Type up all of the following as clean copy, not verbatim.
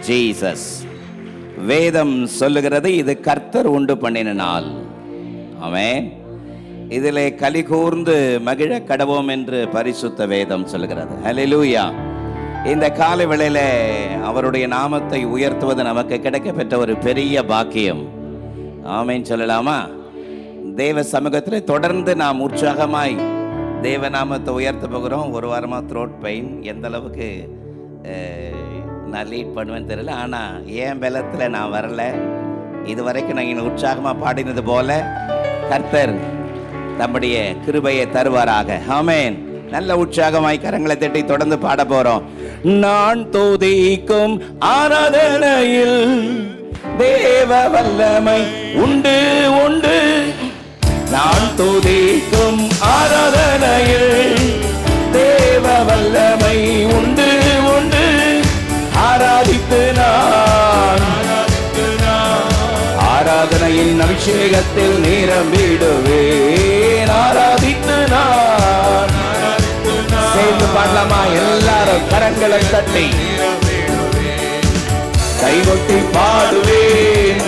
Jesus. வேதம் சொல்லுகிறது இது கர்த்தர் உண்டு பண்ணின நாள். ஆமென். இதிலே களி கூர்ந்து மகிழ கடவோம் என்று பரிசுத்த வேதம் சொல்லுகிறது. ஹல்லேலூயா. இந்த காலை வேளையில அவருடைய நாமத்தை உயர்த்துவது நமக்கு கிடைக்க பெற்ற ஒரு பெரிய பாக்கியம். ஆமென் சொல்லலாமா? தேவ சமூகத்தில் தொடர்ந்து நாம் உற்சாகமாய் தேவ நாமத்தை உயர்த்த போகிறோம். ஒரு வாரமாக த்ரோட் பெயின், எந்த அளவுக்கு நான் லீட் பண்ணுவேன்னு தெரியல. ஆனால் ஏன் பலத்தில் நான் வரல. இதுவரைக்கும் நான் உற்சாகமாக பாடினது போல கர்த்தர் தம்முடைய கிருபையை தருவாராக. ஆமென். நல்ல உற்சாகமாய் கரங்களை தட்டி தொடர்ந்து பாட போறோம். நான் துதிக்கும் ஆராதனையில் தேவ வல்லமை உண்டு உண்டு. நான் துதிக்கும் ஆராதனையில் தேவ வல்லமை உண்டு உண்டு. ஆராதித்து நான் ஆராதனையின் அபிஷேகத்தில் நிரம்பிடுவேன். ஆராதித்து நான் சேர்ந்து பாடலாமா? எல்லாரும் கரங்களை தட்டி கைகொட்டி பாடுவேன்.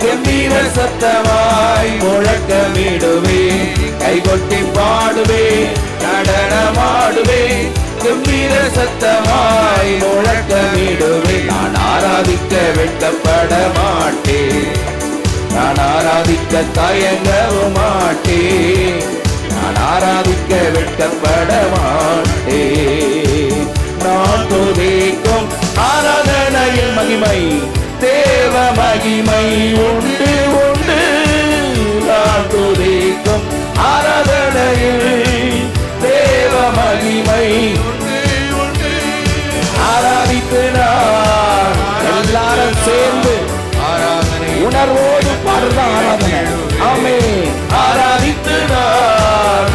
கம்பீர சத்தமாய் முழக்கமிடுவேன். கைகொட்டி பாடுவேன், நடனமாடுவேன். கம்பீர சத்தமாய் முழக்கமிடுவேன். நான் ஆராதிக்க வெட்கப்பட மாட்டேன். நான் ஆராதிக்க தயங்கவும் மாட்டேன். நான் ஆராதிக்க வெட்கப்பட மாட்டேன். நான் துதிக்கும் ஆராதனையில் மகிமை தேவ மகிமை உண்டு உண்டு. நான் துதிக்கும் ஆராதனையில் தேவ மகிமை உண்டு உண்டு. ஆராதித்து நான் எல்லாரும் சேர்ந்து உணர்வோடு பாடுற ஆராதனை. ஆமென். ஆராதித்து நான்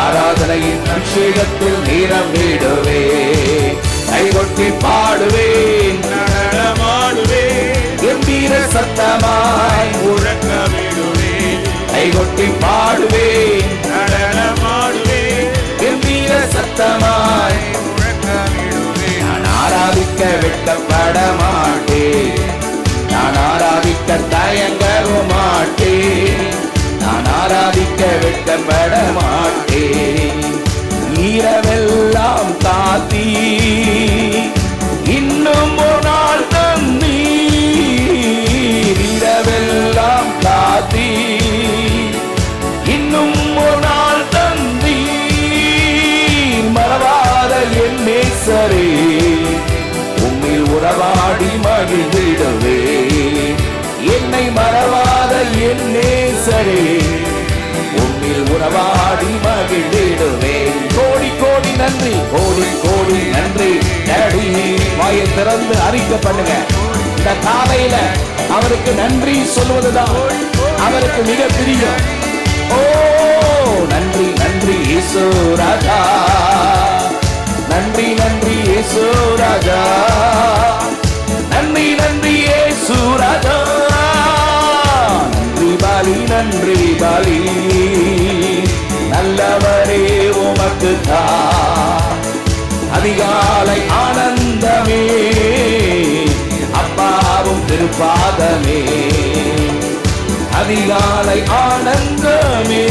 ஆராதனையின் அபிஷேகத்தில் நிரம்பிடுவேன். கைகொட்டி பாடுவேன், நடனமாடுவேன். கம்பீர சத்தமாய் முழக்கமிடுவேன். கைகொட்டி பாடுவேன், நடனமாடுவேன். கம்பீர சத்தமாய் முழக்கமிடுவேன். நான் ஆராதிக்க வெட்கப்பட மாட்டேன். நான் ஆராதிக்க தயங்கவும் மாட்டேன். நான் ஆராதிக்க வெட்கப்பட மாட்டேன். இரவெல்லாம் காத்தி இன்னும் ஒரு நாள் தந்தீர். இரவெல்லாம் காத்தி இன்னும் ஒரு நாள் தந்தீர். மறவாத என் நேசரே, உம்மில் உறவாடி மகிழ்ந்திடவே. என்னை மறவாத என் நேசரே, உம்மில் உறவாடி மகிழ்ந்திடுவேன். கோடி கோடி நன்றி, கோடி கோடி நன்றி. டேடி வாயை திறந்து அறிக்கை பண்ணுங்க. இந்த காலையில அவருக்கு நன்றி சொல்வதுதான் அவருக்கு மிக பிரியம். ஓ நன்றி நன்றி இயேசு ராஜா, நன்றி நன்றி இயேசு ராஜா, நன்றி நன்றி இயேசு ராஜா. நன்றி பாலி, நன்றி பாலி. நல்லவரே உமக்கு அதிகாலை ஆனந்தமே. அப்பாவும் திருப்பாதமே. அதிகாலை ஆனந்தமே.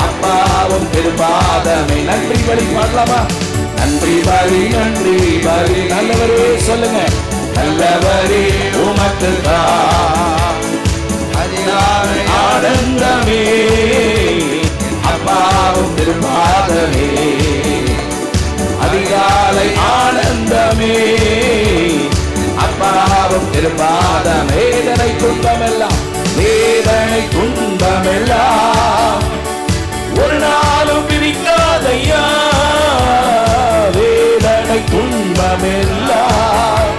அப்பாவும் திருப்பாதமே. நன்றி பலி பாடலாமா? நன்றி பலி, நன்றி பலி. நல்லவரே சொல்லுங்க. நல்லவரே உமக்கு அதிகாலை ஆனந்தமே. அப்பாவும் திருப்பாதமே. அதிகாலை ஆனந்தமே. அப்பாவும் திருப்பாதமே. வேதனை துன்பமெல்லாம், வேதனை துன்பமெல்லாம் ஒரு நாளும் பிரிக்காதையா. வேதனை துன்பமெல்லாம்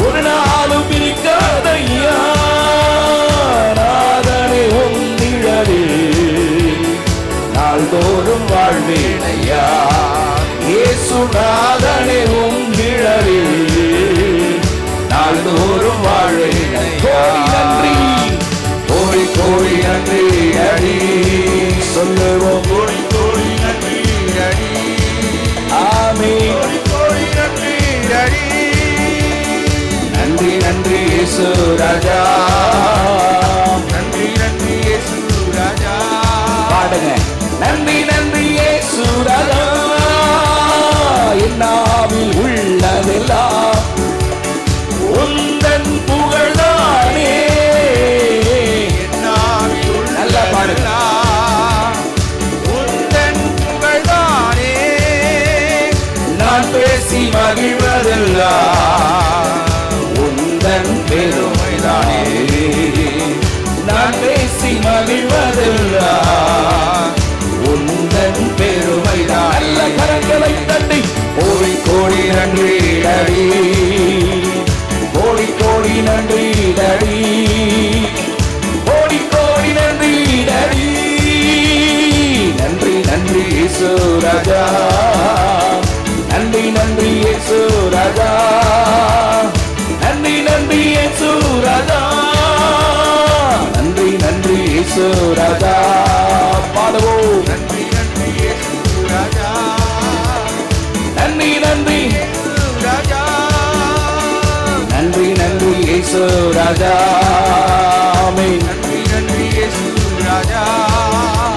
ஒரு நாளும் பிரிக்காதையா. நாதனை உன்னிழவே நாள்தோறும் வாழ்வேனையா. இயேசுநாதனே உன்னிழவே நாள்தோறும் வாழ்வேனையா. நன்றி கோடி கோடி நன்றி அடி சொல்லுவோம். கோடி கோடி நன்றி அடி. ஆமென். நன்றி இயேசு ராஜா. நன்றி நன்றி இயேசு ராஜா. பாடுங்க. நன்றி நன்றி இயேசு ராஜா. என்னாவில் உள்ளதெல்லாம் உந்தன் புகழ்தானே. என்னாவில் நல்லா பாடுங்க. உந்தன் புகழ்தானே. நான் பேசி மகிழ்வதெல்லாம் உந்தன் பெருமைதானே. நான் பேசி மகிழ்வதெல்லாம் உந்தன் பெருமைதான். நல்ல கரங்களை தட்டி கோடி கோடி நன்றி டடி, கோடி கோடி நன்றி டடி, கோடி கோடி நன்றி டடி. நன்றி நன்றி இயேசு ராஜா. நன்றி நன்றி இயேசு ராஜா. நன்றி நன்றி இயேசு ராஜா. நன்றி நன்றி இயேசு ராஜா. பாடுவோம். நன்றி நன்றி இயேசு ராஜா. நன்றி நன்றி இயேசு ராஜா. நன்றி நன்றி இயேசு ராஜா. ஆமென். நன்றி நன்றி இயேசு ராஜா.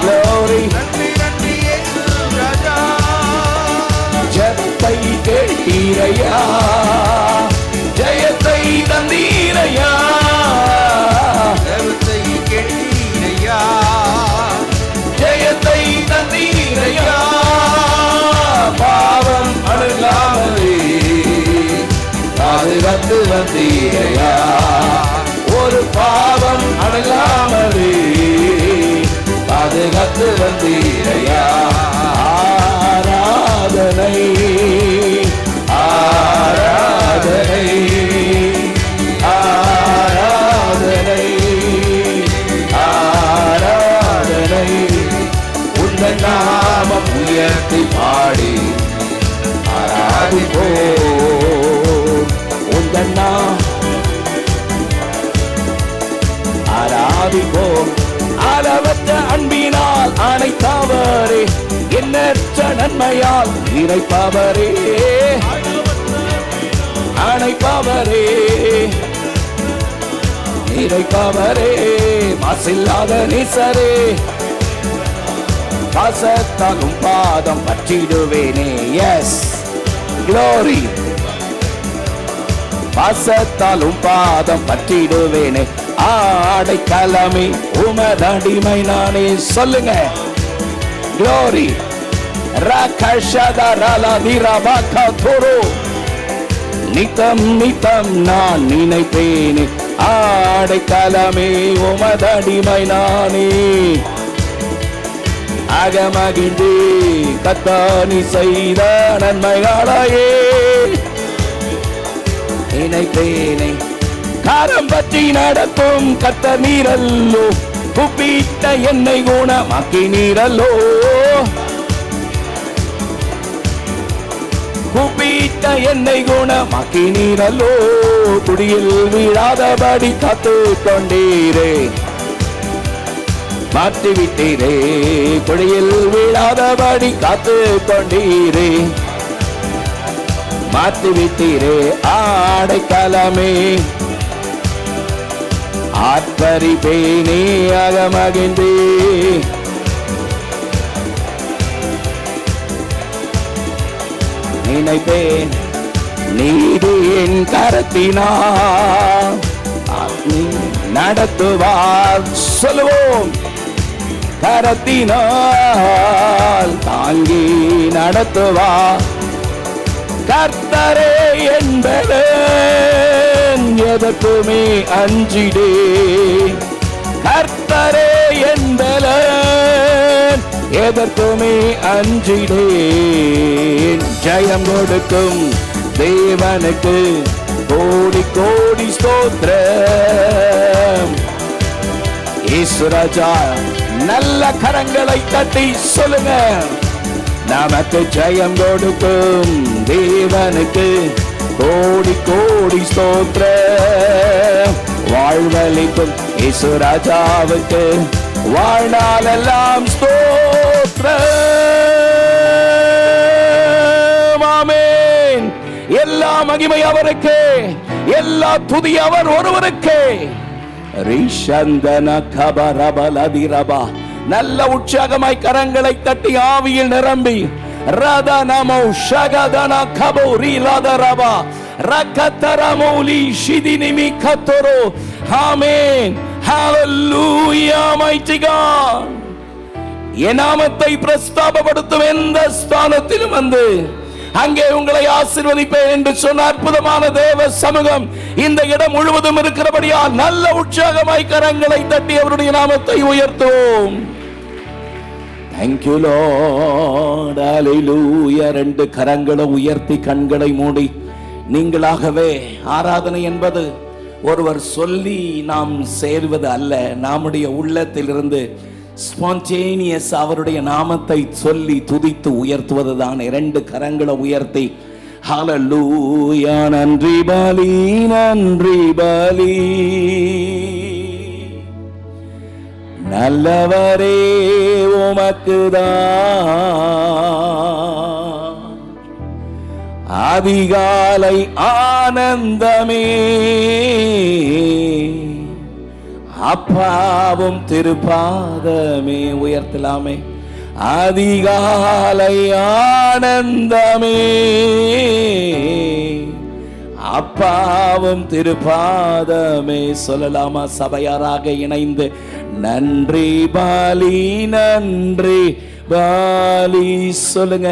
Glory. நன்றி நன்றி இயேசு ராஜா. ஜெபத்தை கேட்டீரையா, ஜெயத்தை தந்தீரையா. தேவத்தை கேட்டீரையா, ஜெயத்தை தந்தீரையா. பாவம் அணுகாமலே பாதுகாத்து வந்தீரையா. ஒரு பாவம் அணுகாமலே பாதுகாத்து வந்தீரையா. ஆராதனை ஆராதனை ஆராதனை ஆராதனை. உந்தன் நாமம் உயர்த்தி பாடி ஆராதிப்போம். உந்தன் ஆராதிப்போம். அளவற்ற அன்பினால் அணைத்தவரே, எண்ணற்ற நன்மையால் இணைப்பவரே, அணைப்பவரே, இணைப்பவரே. மாசில்லாத நேசரே, பாசத்தாலும் பாதம் பற்றிடுவேனே. S glory. பாசத்தாலும் பாதம் பற்றிடுவேனே. ஆடைக்கலமே உமதடிமை நானே. சொல்லுங்க. க்ளோரி. நித்தம் நித்தம் நான் நினைப்பேனே. ஆடைக்கலமே உமதடிமை நானே. அகமகிழ்ந்து கத்தானி செய்த நன்மைகளையே நினைப்பேனே. காரம் பற்றி நடத்தும் கர்த்தர் நீரல்லோ, குப்பிட்ட என்னை குணமாக்கி நீரல்லோ, குப்பிட்ட என்னை குணமாக்கி நீரல்லோ. குடியில் வீழாதபடி காத்து கொண்டீரே, மாற்றிவிட்டீரே. குடியில் வீழாதபடி காத்து கொண்டீரே, மாற்றிவிட்டீரே. ஆடைக்கலமே ஆர்ப்பரிப்பேனே அகமகிழ்ந்தே. நினைப்பேன் நீதி என் கரத்தினால் நடத்துவார். சொல்லுவோம். கரத்தினால் தாங்கி நடத்துவார். கர்த்தரே என்பதன் எதற்குமே அஞ்சிடே. கர்த்தரே என்பதன் எதற்குமே அஞ்சிடேன். ஜெயம் கொடுக்கும் தேவனுக்கு கோடி கோடி ஸ்தோத்திரம். இயேசு ராஜா. நல்ல கரங்களை தட்டி சொல்லுங்க. நமக்கு ஜெயம் கொடுக்கும் தேவனுக்கு கோடி கோடி ஸ்தோத்திரம். வாழ்வளிக்கும் இயேசு ராஜாவுக்கு வாழ்நாளெல்லாம் ஸ்தோத்திரம். ஆமென். எல்லா மகிமை அவருக்கு. எல்லா துதி அவர் ஒருவருக்கே. ரிஷந்தன கபரபலதிரபா. நல்ல உற்சாகமாய் கரங்களை தட்டி ஆவியில் நிரம்பி ரதனமோ ஷகதன கபோரி லதரபா ரகதரமௌலி ஷிதினிமி கத்தரோ. ஆமென். ஹalleluya mighty God. என் நாமத்தை பிரஸ்தாபப்படுத்தும் எந்த ஸ்தானத்திலும் வந்து அங்கே உங்களை ஆசீர்வதிப்பேன் என்று சொன்ன அற்புதமான தேவ சமூகம் இந்த இடம் முழுவதும் இருக்கிறபடியால் நல்ல உற்சாகமாய் கரங்களை தட்டி அவருடைய நாமத்தை உயர்த்துவோம். Thank you Lord. Hallelujah. ரெண்டு கரங்களை உயர்த்தி கண்களை மூடி நீங்களாகவே ஆராதனை என்பது ஒருவர் சொல்லி நாம் சேர்வது அல்ல, நம்முடைய உள்ளத்திலிருந்து ஸ்பான்டேனியஸ் அவருடைய நாமத்தை சொல்லி துதித்து உயர்த்துவதுதான். இரண்டு கரங்களை உயர்த்தி ஹalleluya நன்றி பலி நன்றி பலி நல்லவரே உமக்குதான் அதிகாலை ஆனந்தமே அப்பாவும் திருப்பாதமே. உயர்த்தலாமே. அதிகாலை ஆனந்தமே அப்பாவும் திருப்பாதமே. சொல்லலாமா சபையாராக இணைந்து நன்றி பாலி நன்றி பாலி சொல்லுங்க.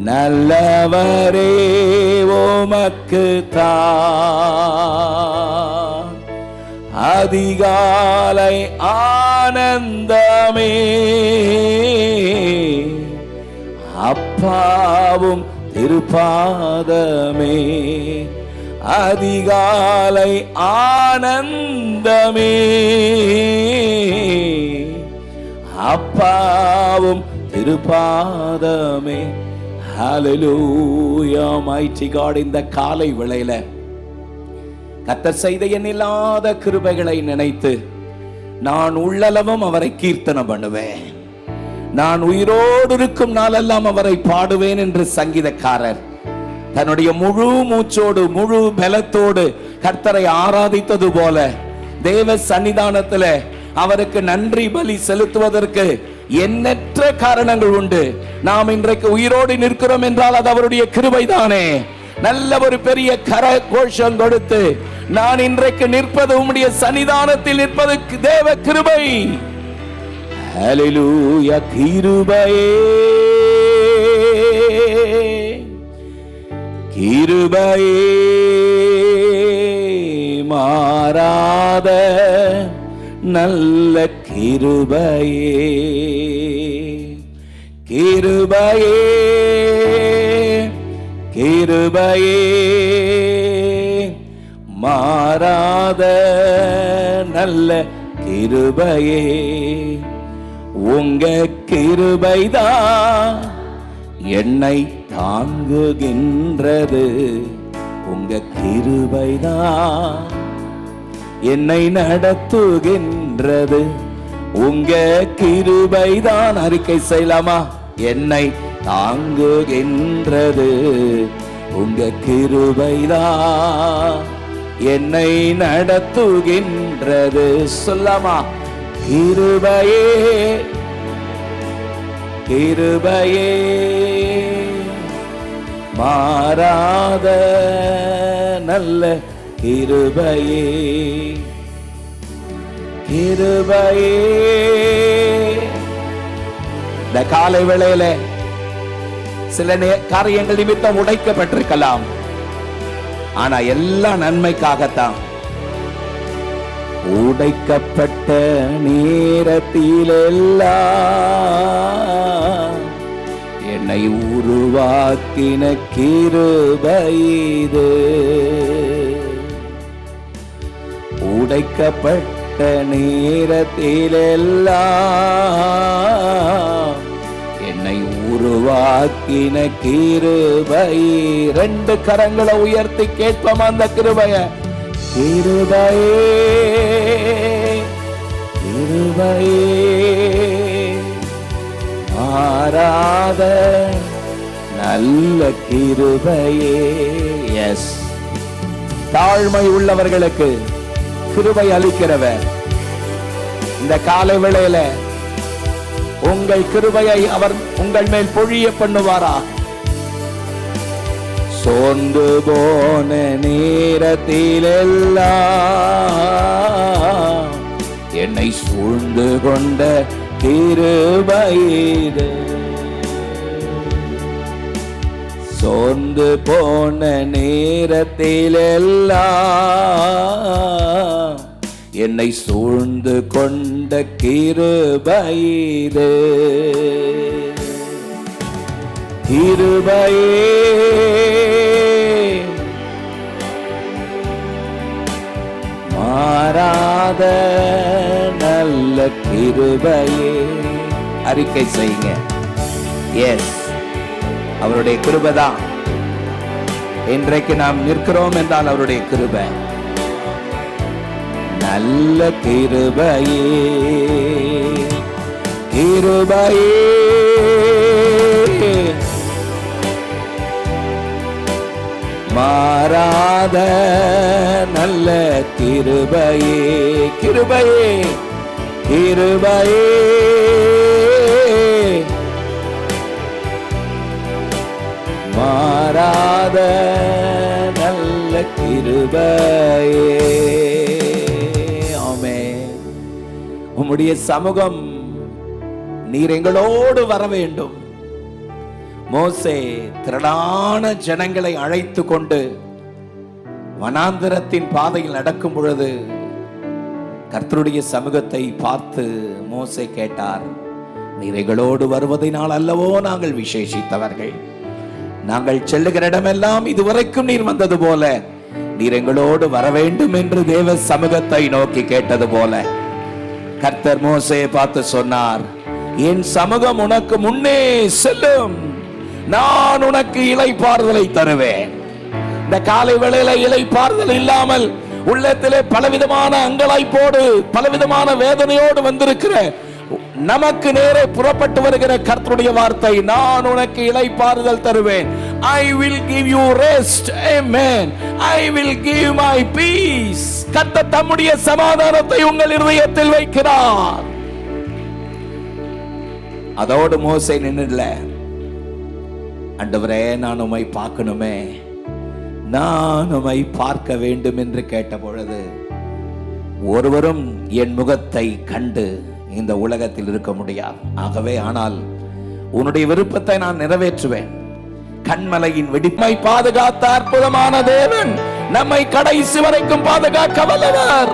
நல்லவரே உமக்கு தான் அதிகாலை ஆனந்தமே அப்பாவும் திருப்பாதமே. அதிகாலை ஆனந்தமே அப்பாவும் திருப்பாதமே. Hallelujah mighty God. இந்த காலை வேளையில கர்த்தர் செய்த எண்ணில்லாத கிருபைகளை நினைத்து நான் உள்ளளவும் அவரை கீர்த்தனம் பண்ணுவேன். நான் உயிரோடு இருக்கும் நாளெல்லாம் அவரை பாடுவேன் என்று சங்கீதக்காரர் தன்னுடைய முழு மூச்சோடு முழு பலத்தோடு கர்த்தரை ஆராதித்தது போல தேவ சன்னிதானத்தில் அவருக்கு நன்றி பலி செலுத்துவதற்கு எண்ணற்ற காரணங்கள் உண்டு. நாம் இன்றைக்கு உயிரோடு நிற்கிறோம் என்றால் அது அவருடைய கிருபைதானே. நல்ல ஒரு பெரிய கர கோஷம் கொடுத்து நான் இன்றைக்கு நிற்பது உம்முடைய சன்னிதானத்தில் நிற்பது தேவ கிருபை. ஹalleluya கிருபையே கிருபையே மாறாத நல்ல கிருபையே கிருபையே கிருபையே மாறாத நல்ல கிருபையே. உங்க கிருபைதான் என்னை தாங்குகின்றது. உங்க கிருபைதான் என்னை நடத்துகின்றது. உங்க கிருபைதான் அறிக்கை செய்யலாமா? என்னை தாங்குகின்றது. உங்க கிருபைதான் என்னை நடத்துகின்றது. சொல்லாமா? கிருபையே கிருபையே மாறாத நல்ல கிருபையே கிருபையே. இந்த காலை வேளையில சில காரியங்கள் நிமித்தம் உடைக்கப்பட்டிருக்கலாம், ஆனா எல்லாம் நன்மைக்காகத்தான். உடைக்கப்பட்ட நேரத்திலெல்லாம் என்னை உருவாக்கின கிருபை இது. உடைக்கப்பட்ட நேரத்திலெல்லாம் என்னை உருவாக்கின கிருபை. ரெண்டு கரங்களை உயர்த்தி கேட்போம் அந்த கிருபைய. கிருபையே கிருபையே மாறாத நல்ல கிருபையே. எஸ், தாழ்மை உள்ளவர்களுக்கு கிருபை அளிக்கிறவர். இந்த காலை வேளையில உங்கள் கிருபையை அவர் உங்கள் மேல் பொழிய பண்ணுவாரா? சோர்ந்து போன நேரத்திலெல்லாம் என்னை சூழ்ந்து கொண்ட கிருபையிலே, சோர்ந்து போன நேரத்திலெல்லாம் என்னை சூழ்ந்து கொண்ட கிருபையிலே, கிருபையே மாறாத நல்ல கிருபையே. அறிக்கை செய்யுங்க. எஸ், அவருடைய கிருபைதான். இன்றைக்கு நாம் நிற்கிறோம் என்றால் அவருடைய கிருபை. நல்ல கிருபையே, கிருபையே மாறாத நல்ல கிருபையே, கிருபையே, கிருபையே மாறாத நல்ல கிருபையே. ஆமென். உம்முடைய சமூகம் நீர் எங்களோடு வர வேண்டும். மோசே திரளான ஜனங்களை அழைத்து கொண்டு வனாந்திரத்தின் பாதையில் நடக்கும் பொழுது கர்த்தருடைய சமூகத்தை பார்த்து மோசே கேட்டார், நீர் எங்களோடு வருவதனால் அல்லவோ நாங்கள் விசேஷித்தவர்கள். நாங்கள் செல்லுகிற இடமெல்லாம் இதுவரைக்கும் நீர் வந்தது போல நீர் எங்களோடு வர வேண்டும் என்று தேவ சமூகத்தை நோக்கி கேட்டது போல கர்த்தர் மோசேயை பார்த்து சொன்னார், என் சமூகம் உனக்கு முன்னே செல்லும், நான் உனக்கு இளைப்பாறுதலை தருவேன். இந்த காலை வேளையில இளைப்பாறுதல் இல்லாமல் உள்ளத்திலே பலவிதமான அங்கலாய்ப்போடு பலவிதமான வேதனையோடு வந்திருக்கிற நமக்கு நேரே புறப்பட்டு வருகிற கர்த்தருடைய வார்த்தை, நான் உனக்கு இளைப்பாறுதல் தருவேன். I will give you rest. Amen. I will give my peace. கர்த்தர் தம்முடைய சமாதானத்தை உங்கள் இருதயத்தில் வைக்கிறார். அதோடு மோசே நின்னுடல, ஆண்டவரே நான் உம்மை பார்க்கணுமே, நான் உம்மை பார்க்க வேண்டும் என்று கேட்ட பொழுது, ஒருவரும் என் முகத்தை கண்டு இந்த உலகத்தில் இருக்க முடியாது. ஆகவே ஆனால் உன்னுடைய விருப்பத்தை நான் நிறைவேற்றுவேன். கண்மலையின் வெடிப்பை பாதுகாத்த அற்புதமான தேவன் நம்மை கடைசி வரைக்கும் பாதுகாக்க வல்லவர்,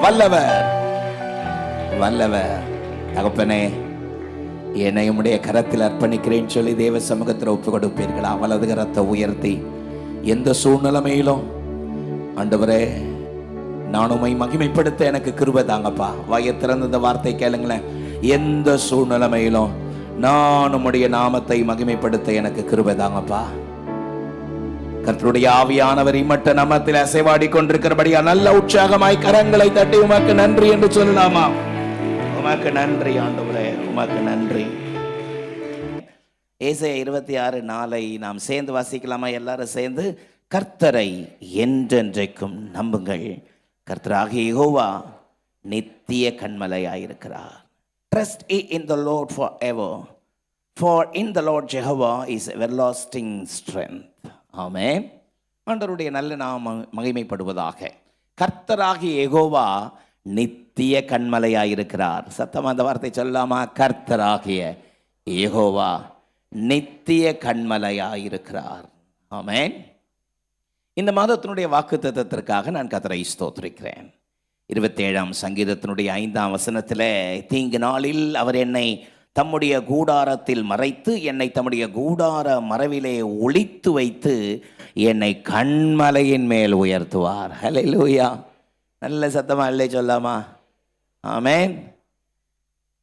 வல்லவர், வல்லவர். தகப்பனே, என்னை உம்முடைய கரத்தில் அர்ப்பணிக்கிறேன் சொல்லி தேவ சமூகத்தில் ஒப்பு கொடுப்பீர்களா? வலது கரத்தை உயர்த்தி எந்த சூழ்நிலைமையிலும் ஆண்டவரே நான் உம்மை மகிமைப்படுத்த எனக்கு கிருபை தாங்கப்பா. வாயை திறந்த இந்த வார்த்தை கேளுங்களேன். எந்த சூழ்நிலைமையிலும் நான் உம்முடைய நாமத்தை மகிமைப்படுத்த எனக்கு கிருபை தாங்கப்பா. கர்த்தருடைய ஆவியானவர் இம்மட்ட நாமத்தில் அசைவாடி கொண்டிருக்கிறபடியா நல்ல உற்சாகமாய் கரங்களை தட்டி உமக்கு நன்றி என்று சொல்லலாமா? உமக்கு நன்றி ஆண்டவரே, உமக்கு நன்றி. ஏசாயா 26:4 நாம் சேர்ந்து வாசிக்கலாமா? எல்லாரும் சேர்ந்து. கர்த்தரை என்றென்றைக்கும் நம்புங்கள், கர்த்தராகிய யெகோவா நித்திய கன்மலையாயிருக்கிறார். Trust ye in the Lord forever, for in the Lord Jehovah is everlasting strength. ஆமென். ஆண்டவருடைய நல்ல நாமம் மகிமைப்படுவதாக. கர்த்தராகிய யெகோவா நித்திய கன்மலையாயிருக்கிறார். சத்தமா அந்த வார்த்தை சொல்லாமா? கர்த்தராகிய யெகோவா நித்திய கன்மலையாயிருக்கிறார். ஆமென். இந்த மாதத்தினுடைய வாக்குத்தத்தத்திற்காக நான் கர்த்தரை ஸ்தோத்திரிக்கிறேன். 27ஆம் சங்கீதத்தினுடைய 5ஆம் வசனத்தில், தீங்கு நாளில் அவர் என்னை தம்முடைய கூடாரத்தில் மறைத்து என்னை தம்முடைய கூடார மறைவிலே ஒளித்து வைத்து என்னை கன்மலையின் மேல் உயர்த்துவார். ஹல்லேலூயா. நல்ல சத்தமா இல்லை சொல்லாமா? ஆமென்.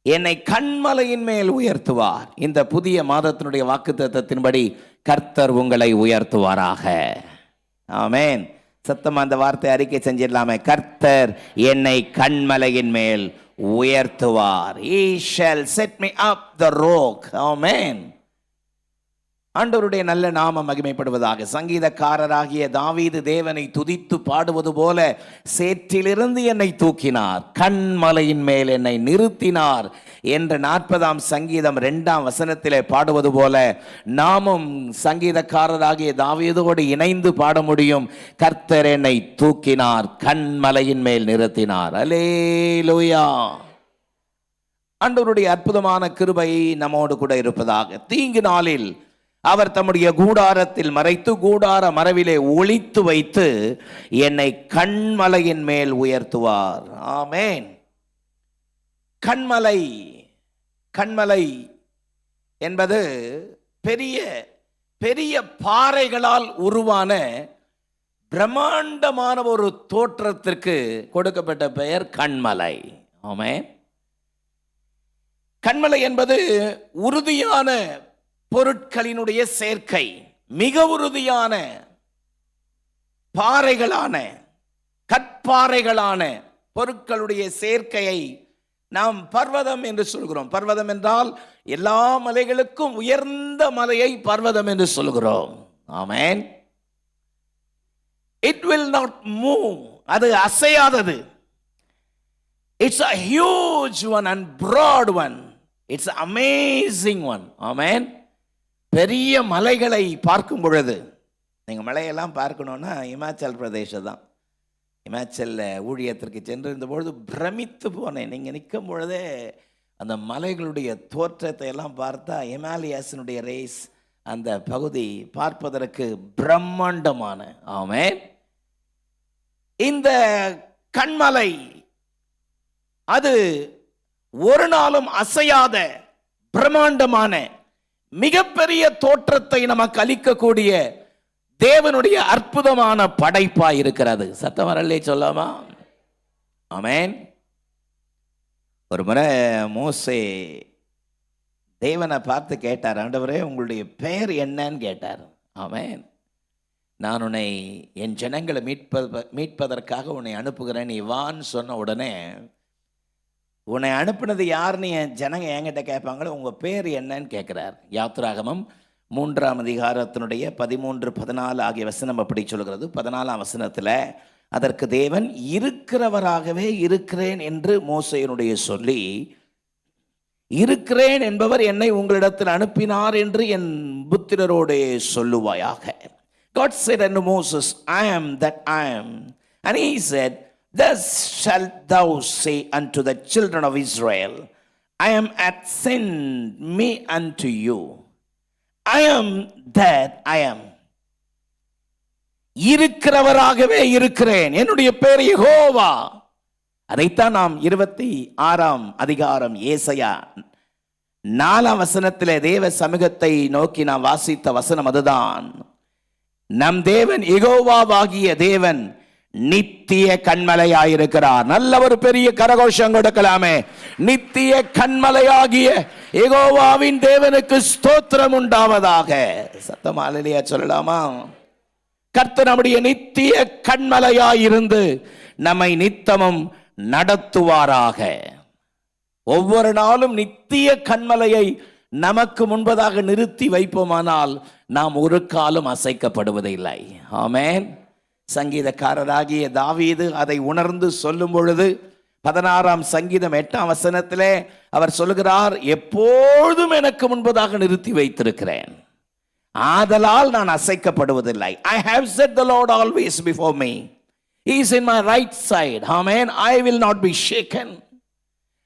என்னை கன்மலையின் மேல் உயர்த்துவார். இந்த புதிய மாதத்தினுடைய வாக்குத்தத்தத்தின்படி கர்த்தர் உங்களை உயர்த்துவாராக. ஆமென். சத்தமா அந்த வார்த்தை அறிக்கை செஞ்சிடலாமே? கர்த்தர் என்னை கன்மலையின் மேல் உயர்த்துவார். He shall set me up the rock. Amen. ஆண்டவருடைய நல்ல நாமம் மகிமைப்படுவதாக. சங்கீதக்காரராகிய தாவீது தேவனை துதித்து பாடுவது போல, சேற்றிலிருந்து என்னை தூக்கினார், கண்மலையின் மேல் என்னை நிறுத்தினார் என்ற 40ஆம் சங்கீதம் 2ஆம் வசனத்திலே பாடுவது போல நாமும் சங்கீதக்காரராகிய தாவீதோடு இணைந்து பாட முடியும். கர்த்தர் என்னை தூக்கினார், கண்மலையின் மேல் நிறுத்தினார். அல்லேலூயா. ஆண்டவருடைய அற்புதமான கிருபை நம்மோடு கூட இருப்பதாக. தீங்கு நாளில் அவர் தம்முடைய கூடாரத்தில் மறைத்து, கூடார மறைவிலே ஒளித்து வைத்து என்னை கண்மலையின் மேல் உயர்த்துவார். ஆமென். கண்மலை, கண்மலை என்பது பெரிய பெரிய பாறைகளால் உருவான பிரம்மாண்டமான ஒரு தோற்றத்திற்கு கொடுக்கப்பட்ட பெயர் கண்மலை. ஆமென். கண்மலை என்பது உறுதியான பொருட்களினுடைய சேர்க்கை, மிக உறுதியான பாறைகளான, கற்பாறைகளான பொருட்களுடைய சேர்க்கையை நாம் பர்வதம் என்று சொல்கிறோம். பர்வதம் என்றால் எல்லா மலைகளுக்கும் உயர்ந்த மலையை பர்வதம் என்று சொல்கிறோம். ஆமென். It will not move. அது அசையாதது. It's a huge one and broad one. It's an amazing one. Amen. பெரிய மலைகளை பார்க்கும் பொழுது, நீங்கள் மலையெல்லாம் பார்க்கணுன்னா இமாச்சல் பிரதேசம் தான். இமாச்சலில் ஊழியத்திற்கு சென்றிருந்த பொழுது பிரமித்து போனேன். நீங்கள் நிற்கும் பொழுதே அந்த மலைகளுடைய தோற்றத்தை எல்லாம் பார்த்தா ஹிமாலயாஸினுடைய ரேஸ் அந்த பகுதி பார்ப்பதற்கு பிரம்மாண்டமான. ஆமென். இந்த கண்மலை அது ஒரு நாளும் அசையாத பிரம்மாண்டமான மிகப்பெரிய தோற்றத்தை நமக்கு அளிக்கக்கூடிய தேவனுடைய அற்புதமான படைப்பாய் இருக்கிறது. சத்தம் வரலே சொல்லாமா? ஆமென். ஒரு முறை மோசே தேவனை பார்த்து கேட்டார், ஆண்டவரே உங்களுடைய பெயர் என்னன்னு கேட்டார். ஆமென். நான் உன்னை என் ஜனங்களை மீட்பதற்காக உன்னை அனுப்புகிறேன், நீ வான்னு சொன்ன உடனே, உன்னை அனுப்புனது யாருன்னு என் ஜனங்க என்கிட்ட கேட்பாங்களோ உங்கள் பேர் என்னன்னு கேட்குறார். யாத்திராகமம் 3ஆம் அதிகாரத்தினுடைய 13, 14 ஆகிய வசனம் அப்படி சொல்கிறது. 14ஆம் வசனத்தில் அதற்கு தேவன் இருக்கிறவராகவே இருக்கிறேன் என்று மோசேயினுடைய சொல்லி, இருக்கிறேன் என்பவர் என்னை உங்களிடத்தில் அனுப்பினார் என்று என் புத்திரரோடே சொல்லுவாயாக. God said unto Moses, I am that I am. And he said, thus shalt thou say unto the children of Israel, I am hath sent me unto you. I am that I am. இருக்கிறவராகவே இருக்கிறேன், என்னுடைய பேர் யெகோவா. அதைத்தான் நாம் 26ஆம் அதிகாரம் ஏசாயா 4ஆம் வசனத்திலே தேவ சமூகத்தை நோக்கி நாம் வாசித்த வசனம் அதுதான். நம் தேவன் யெகோவாவாகிய தேவன் நித்திய கண்மலையாயிருக்கிறார். நல்ல ஒரு பெரிய கரகோஷம் கொடுக்கலாமே. நித்திய கண்மலையாகிய யெகோவாவின் தேவனுக்கு ஸ்தோத்திரம் உண்டாவதாக. சத்தமா அல்லேலூயா சொல்லலாமா? கர்த்தர் நம்முடைய நித்திய கண்மலையாயிருந்து நம்மை நித்தமும் நடத்துவாராக. ஒவ்வொரு நாளும் நித்திய கண்மலையை நமக்கு முன்பதாக நிறுத்தி வைப்போமானால் நாம் ஒரு காலம் அசைக்கப்படுவதில்லை. ஆமென். சங்கீதக்காரராகிய தாவீது அதை உணர்ந்து சொல்லும் பொழுது 16ஆம் சங்கீதம் 8ஆம் வசனத்திலே அவர் சொல்கிறார், எப்போதும் எனக்கு முன்பதாக நிறுத்தி வைத்திருக்கிறேன், ஆதலால் நான் அசைக்கப்படுவதில்லை. I have set the Lord always before me. He is in my right side. Amen. I will not be shaken.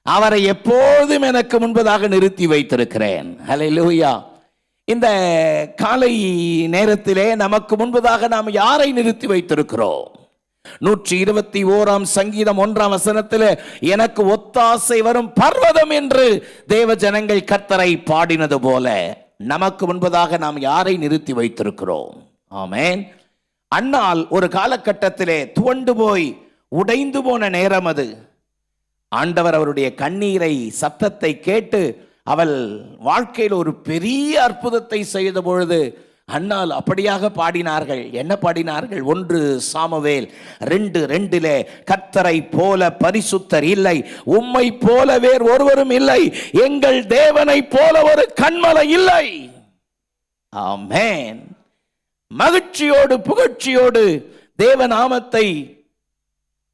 அவரை எப்போதும் எனக்கு முன்பதாக நிறுத்தி வைத்திருக்கிறேன். ஹல்லேலூயா. இந்த காலை நேரத்திலே நமக்கு முன்பதாக நாம் யாரை நிறுத்தி வைத்திருக்கிறோம்? 121ஆம் சங்கீதம் 1ஆம் வசனத்திலே எனக்கு ஒத்தாசை வரும் பர்வதம் என்று தேவ ஜனங்கள் கர்த்தரை பாடினது போல நமக்கு முன்பதாக நாம் யாரை நிறுத்தி வைத்திருக்கிறோம்? ஆமென். அன்னால் ஒரு காலகட்டத்திலே துவண்டு போய் உடைந்து போன நேரம் அது. ஆண்டவர் அவருடைய கண்ணீரை சத்தத்தை கேட்டு அவள் வாழ்க்கையில் ஒரு பெரிய அற்புதத்தை செய்த பொழுது அன்னால் அப்படியாக பாடினார்கள். என்ன பாடினார்கள்? 1 சாமுவேல் 2:2 கர்த்தரை போல பரிசுத்தர் இல்லை, உம்மை போல வேறு ஒருவரும் இல்லை, எங்கள் தேவனை போல ஒரு கண்மலை இல்லை. ஆமென். மகிழ்ச்சியோடு புகழ்ச்சியோடு தேவநாமத்தை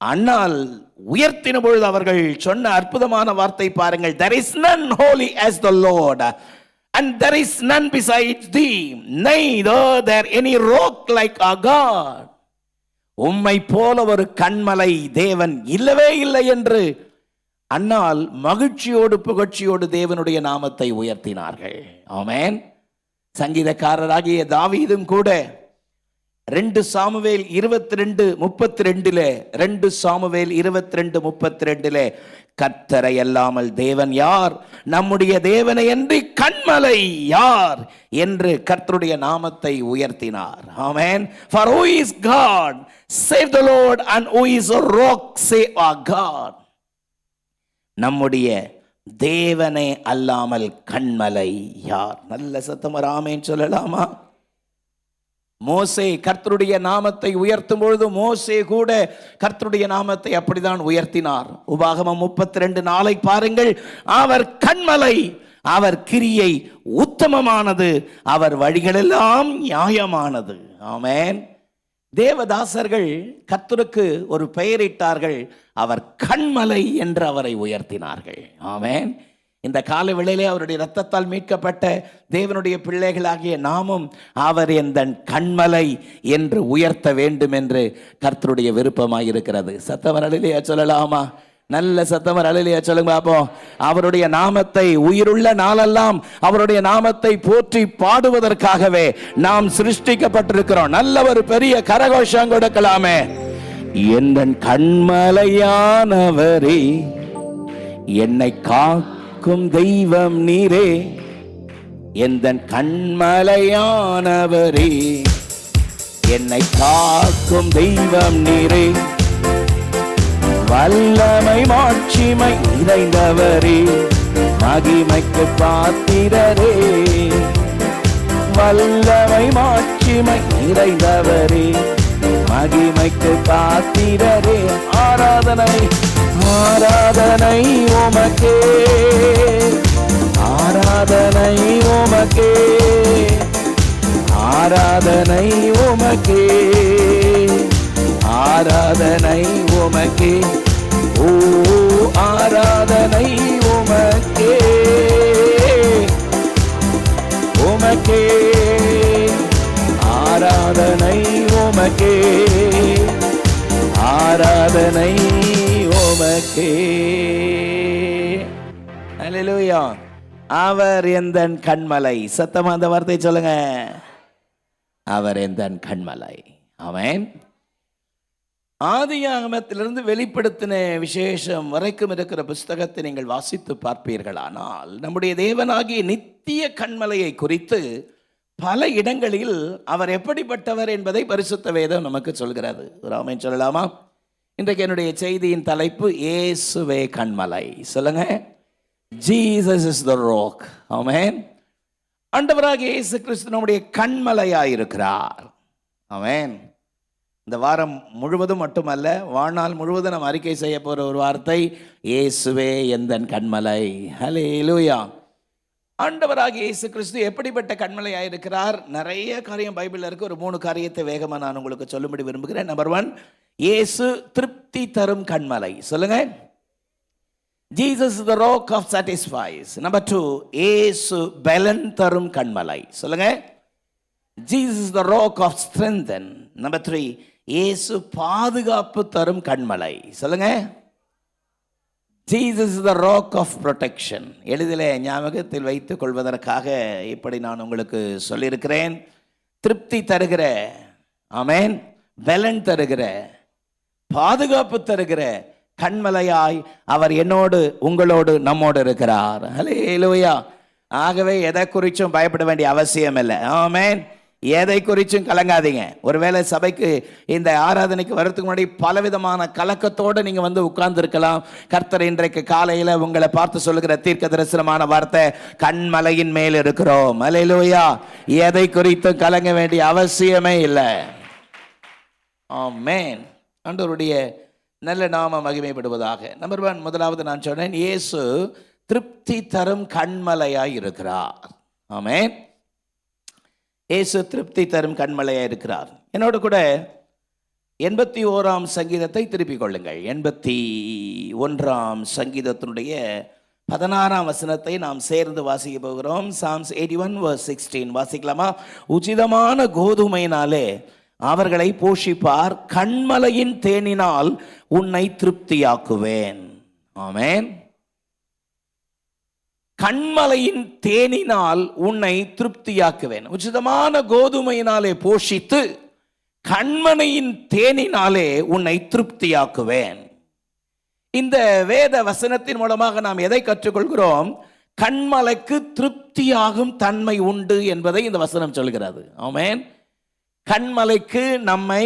அண்ணால் உயர்த்தின பொழுது அவர்கள் சொன்ன அற்புதமான வார்த்தை பாருங்கள். There is none holy as the Lord, and there is none besides thee, neither there any rock like our God. உம்மை போல ஒரு கன்மலை தேவன் இல்லவே இல்லை என்று அண்ணால் மகிழ்ச்சியோடு புகழ்ச்சியோடு தேவனுடைய நாமத்தை உயர்த்தினார்கள். ஆமென். சங்கீதக்காரராகிய தாவீதும் கூட 2 சாமுவேல் 22:32 2 சாமுவேல் 22:32 கர்த்தரை அல்லாமல் தேவன் யார், நம்முடைய தேவனை அன்றி கன்மலை யார் என்று கர்த்தருடைய நாமத்தை உயர்த்தினார். ஆமென். For who is God save the Lord, and who is a rock save our God. நம்முடைய தேவனை அல்லாமல் கன்மலை யார்? நல்ல சத்தம் ஆமென் சொல்லலாமா? மோசே கர்த்தருடைய நாமத்தை உயர்த்தும் பொழுது மோசே கூட கர்த்தருடைய நாமத்தை அப்படிதான் உயர்த்தினார். உபாகமம் 32:4 பாருங்கள். அவர் கன்மலை, அவர் கிரியை உத்தமமானது, அவர் வழிகளெல்லாம் நியாயமானது. ஆமென். தேவதாசர்கள் கர்த்தருக்கு ஒரு பெயரிட்டார்கள். அவர் கன்மலை என்று அவரை உயர்த்தினார்கள். ஆமென். இந்த கால வேளையிலே அவருடைய இரத்தத்தால் மீட்கப்பட்ட தேவனுடைய பிள்ளைகளாகிய நாமும் அவர் எந்தன் கன்மலை என்று உயர்த்த வேண்டும் என்று கர்த்தருடைய விருப்பமாய் இருக்கிறது. சத்தவர் அல்லேலூயா சொல்லலாமா? நல்ல சத்தவர் அல்லேலூயா சொல்லுங்க பாப்போம். அவருடைய நாமத்தை உயிருள்ள நாளெல்லாம் அவருடைய நாமத்தை போற்றி பாடுவதற்காகவே நாம் சிருஷ்டிக்கப்பட்டிருக்கிறோம். நல்ல ஒரு பெரிய கரகோஷம் கொடுக்கலாமே. எந்தன் கன்மலையானவரே, என்னை காக்கும் தெய்வம் நீரே, எந்தன் கன்மலையானவரே, என்னை காக்கும் தெய்வம் நீரே, வல்லமை மாட்சிமை நிறைந்தவரே, மகிமைக்கு பாத்திரரே, வல்லமை மாட்சிமை நிறைந்தவரே, மகிமைக்கு பாத்திரரே, ஆராதனை ஆராதனை உமக்கே, ஆராதனை உமக்கே, ஆராதனை உமக்கே, ஆராதனை உமக்கே, ஓ ஆராதனை உமக்கே, உமக்கே ஆராதனை உமக்கே, ஆராதனை உமக்கே. அல்லேலூயா. அவர் எந்தன் கன்மலை. சத்தமா அந்த வார்த்தை சொல்லுங்க. அவர் எந்தன் கன்மலை. ஆமென். ஆதியாகமத்திலிருந்து வெளிப்படுத்தின விசேஷம் வரைக்கும் இருக்கிற புஸ்தகத்தை நீங்கள் வாசித்து பார்ப்பீர்களானால் நம்முடைய தேவனாகிய நித்திய கன்மலையை குறித்து பல இடங்களில் அவர் எப்படிப்பட்டவர் என்பதை பரிசுத்த வேதம் நமக்கு சொல்கிறது. ஆமென் சொல்லலாமா? இன்றைக்கு என்னுடைய செய்தியின் தலைப்பு இயேசுவே கன்மலை. சொல்லுங்க. Jesus is the rock. Amen. ஆண்டவராகிய இயேசு கிறிஸ்து நம்முடைய கன்மலையாய் இருக்கிறார். ஆமென். இந்த வாரம் முழுவதும் மட்டுமல்ல, வாழ்நாள் முழுவதும் நாம் அறிக்கை செய்ய போகிற ஒரு வார்த்தை இயேசுவே எந்தன் கன்மலை. ஹல்லேலூயா. ஆண்டவராகிய இயேசு கிறிஸ்து எப்படிப்பட்ட கன்மலையாக இருக்கிறார்? நிறைய காரியம் பைபிளில் இருக்கு. ஒரு 3 காரியத்தை வேகமாக நான் உங்களுக்கு சொல்லும்படி விரும்புகிறேன். நம்பர் 1, இயேசு திருப்தி தரும் கன்மலை. சொல்லுங்க. Jesus is the rock of satisfies. Number 2, இயேசு பலன் தரும் கன்மலை. சொல்லுங்க. Jesus is the rock of strengthen. Number 3, இயேசு பாதுகாப்பு தரும் கன்மலை. சொல்லுங்க. Jesus is the rock of protection. எளிதில் ஞாபகத்தில் வைத்துக் கொள்வதற்காக இப்படி நான் உங்களுக்கு சொல்லியிருக்கிறேன். திருப்தி தருகிற, ஆமென், பலன் தருகிற, பாதுகாப்பு தருகிற கன்மலையாய் அவர் என்னோடு உங்களோடு நம்மோடு இருக்கிறார். ஹல்லேலூயா. ஆகவே எதை குறிச்சும் பயப்பட வேண்டிய அவசியம் இல்லை. ஆமென். எதை குறிச்சும் கலங்காதீங்க. ஒருவேளை சபைக்கு இந்த ஆராதனைக்கு வரதுக்கு முன்னாடி பலவிதமான கலக்கத்தோடு நீங்க வந்து உட்கார்ந்து இருக்கலாம். கர்த்தர் இன்றைக்கு காலையில உங்களை பார்த்து சொல்லுகிற தீர்க்க தரிசனமான வார்த்தை, கன்மலையின் மேல் இருக்கிறோம். அல்லேலூயா. எதை குறித்தும் கலங்க வேண்டிய அவசியமே இல்லை. ஆமென். ஆண்டவருடைய நல்ல நாம மகிமைப்படுவதாக. நம்பர் 1, முதலாவது நான் சொன்னேன், இயேசு திருப்தி தரும் கன்மலையாய் இருக்கிறார். ஆமென். இயேசு திருப்தி தரும் கண்மலையா இருக்கிறார். என்னோட கூட 81ஆம் சங்கீதத்தை திருப்பிக் கொள்ளுங்கள். 81ஆம் சங்கீதத்தினுடைய 16ஆம் வசனத்தை நாம் சேர்ந்து வாசிக்க போகிறோம். Psalms 81:16 வாசிக்கலாமா? உச்சிதமான கோதுமையினாலே அவர்களை போஷிப்பார், கண்மலையின் தேனினால் உன்னை திருப்தியாக்குவேன். ஆமென். கண்மலையின் தேனினால் உன்னை திருப்தியாக்குவேன். உச்சிதமான கோதுமையினாலே போஷித்து கண்மலையின் தேனினாலே உன்னை திருப்தியாக்குவேன். இந்த வேத வசனத்தின் மூலமாக நாம் எதை கற்றுக்கொள்கிறோம்? கண்மலைக்கு திருப்தியாகும் தன்மை உண்டு என்பதை இந்த வசனம் சொல்கிறது. ஆமென். கண்மலைக்கு நம்மை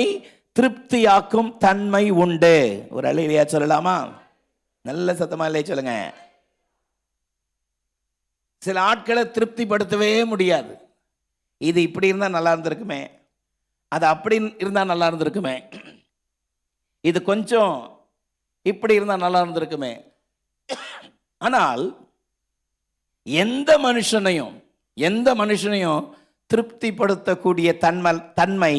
திருப்தியாக்கும் தன்மை உண்டு. ஒரு அல்லேலூயா சொல்லலாமா? நல்ல சத்தமா இல்லையே சொல்லுங்க. சில ஆட்களை திருப்திப்படுத்தவே முடியாது. இது இப்படி இருந்தா நல்லா இருந்திருக்குமே, அது அப்படி இருந்தா நல்லா இருந்திருக்குமே, இது கொஞ்சம் இப்படி இருந்தா நல்லா இருந்திருக்குமே. ஆனால் எந்த மனுஷனையும் திருப்திப்படுத்தக்கூடிய தன்மை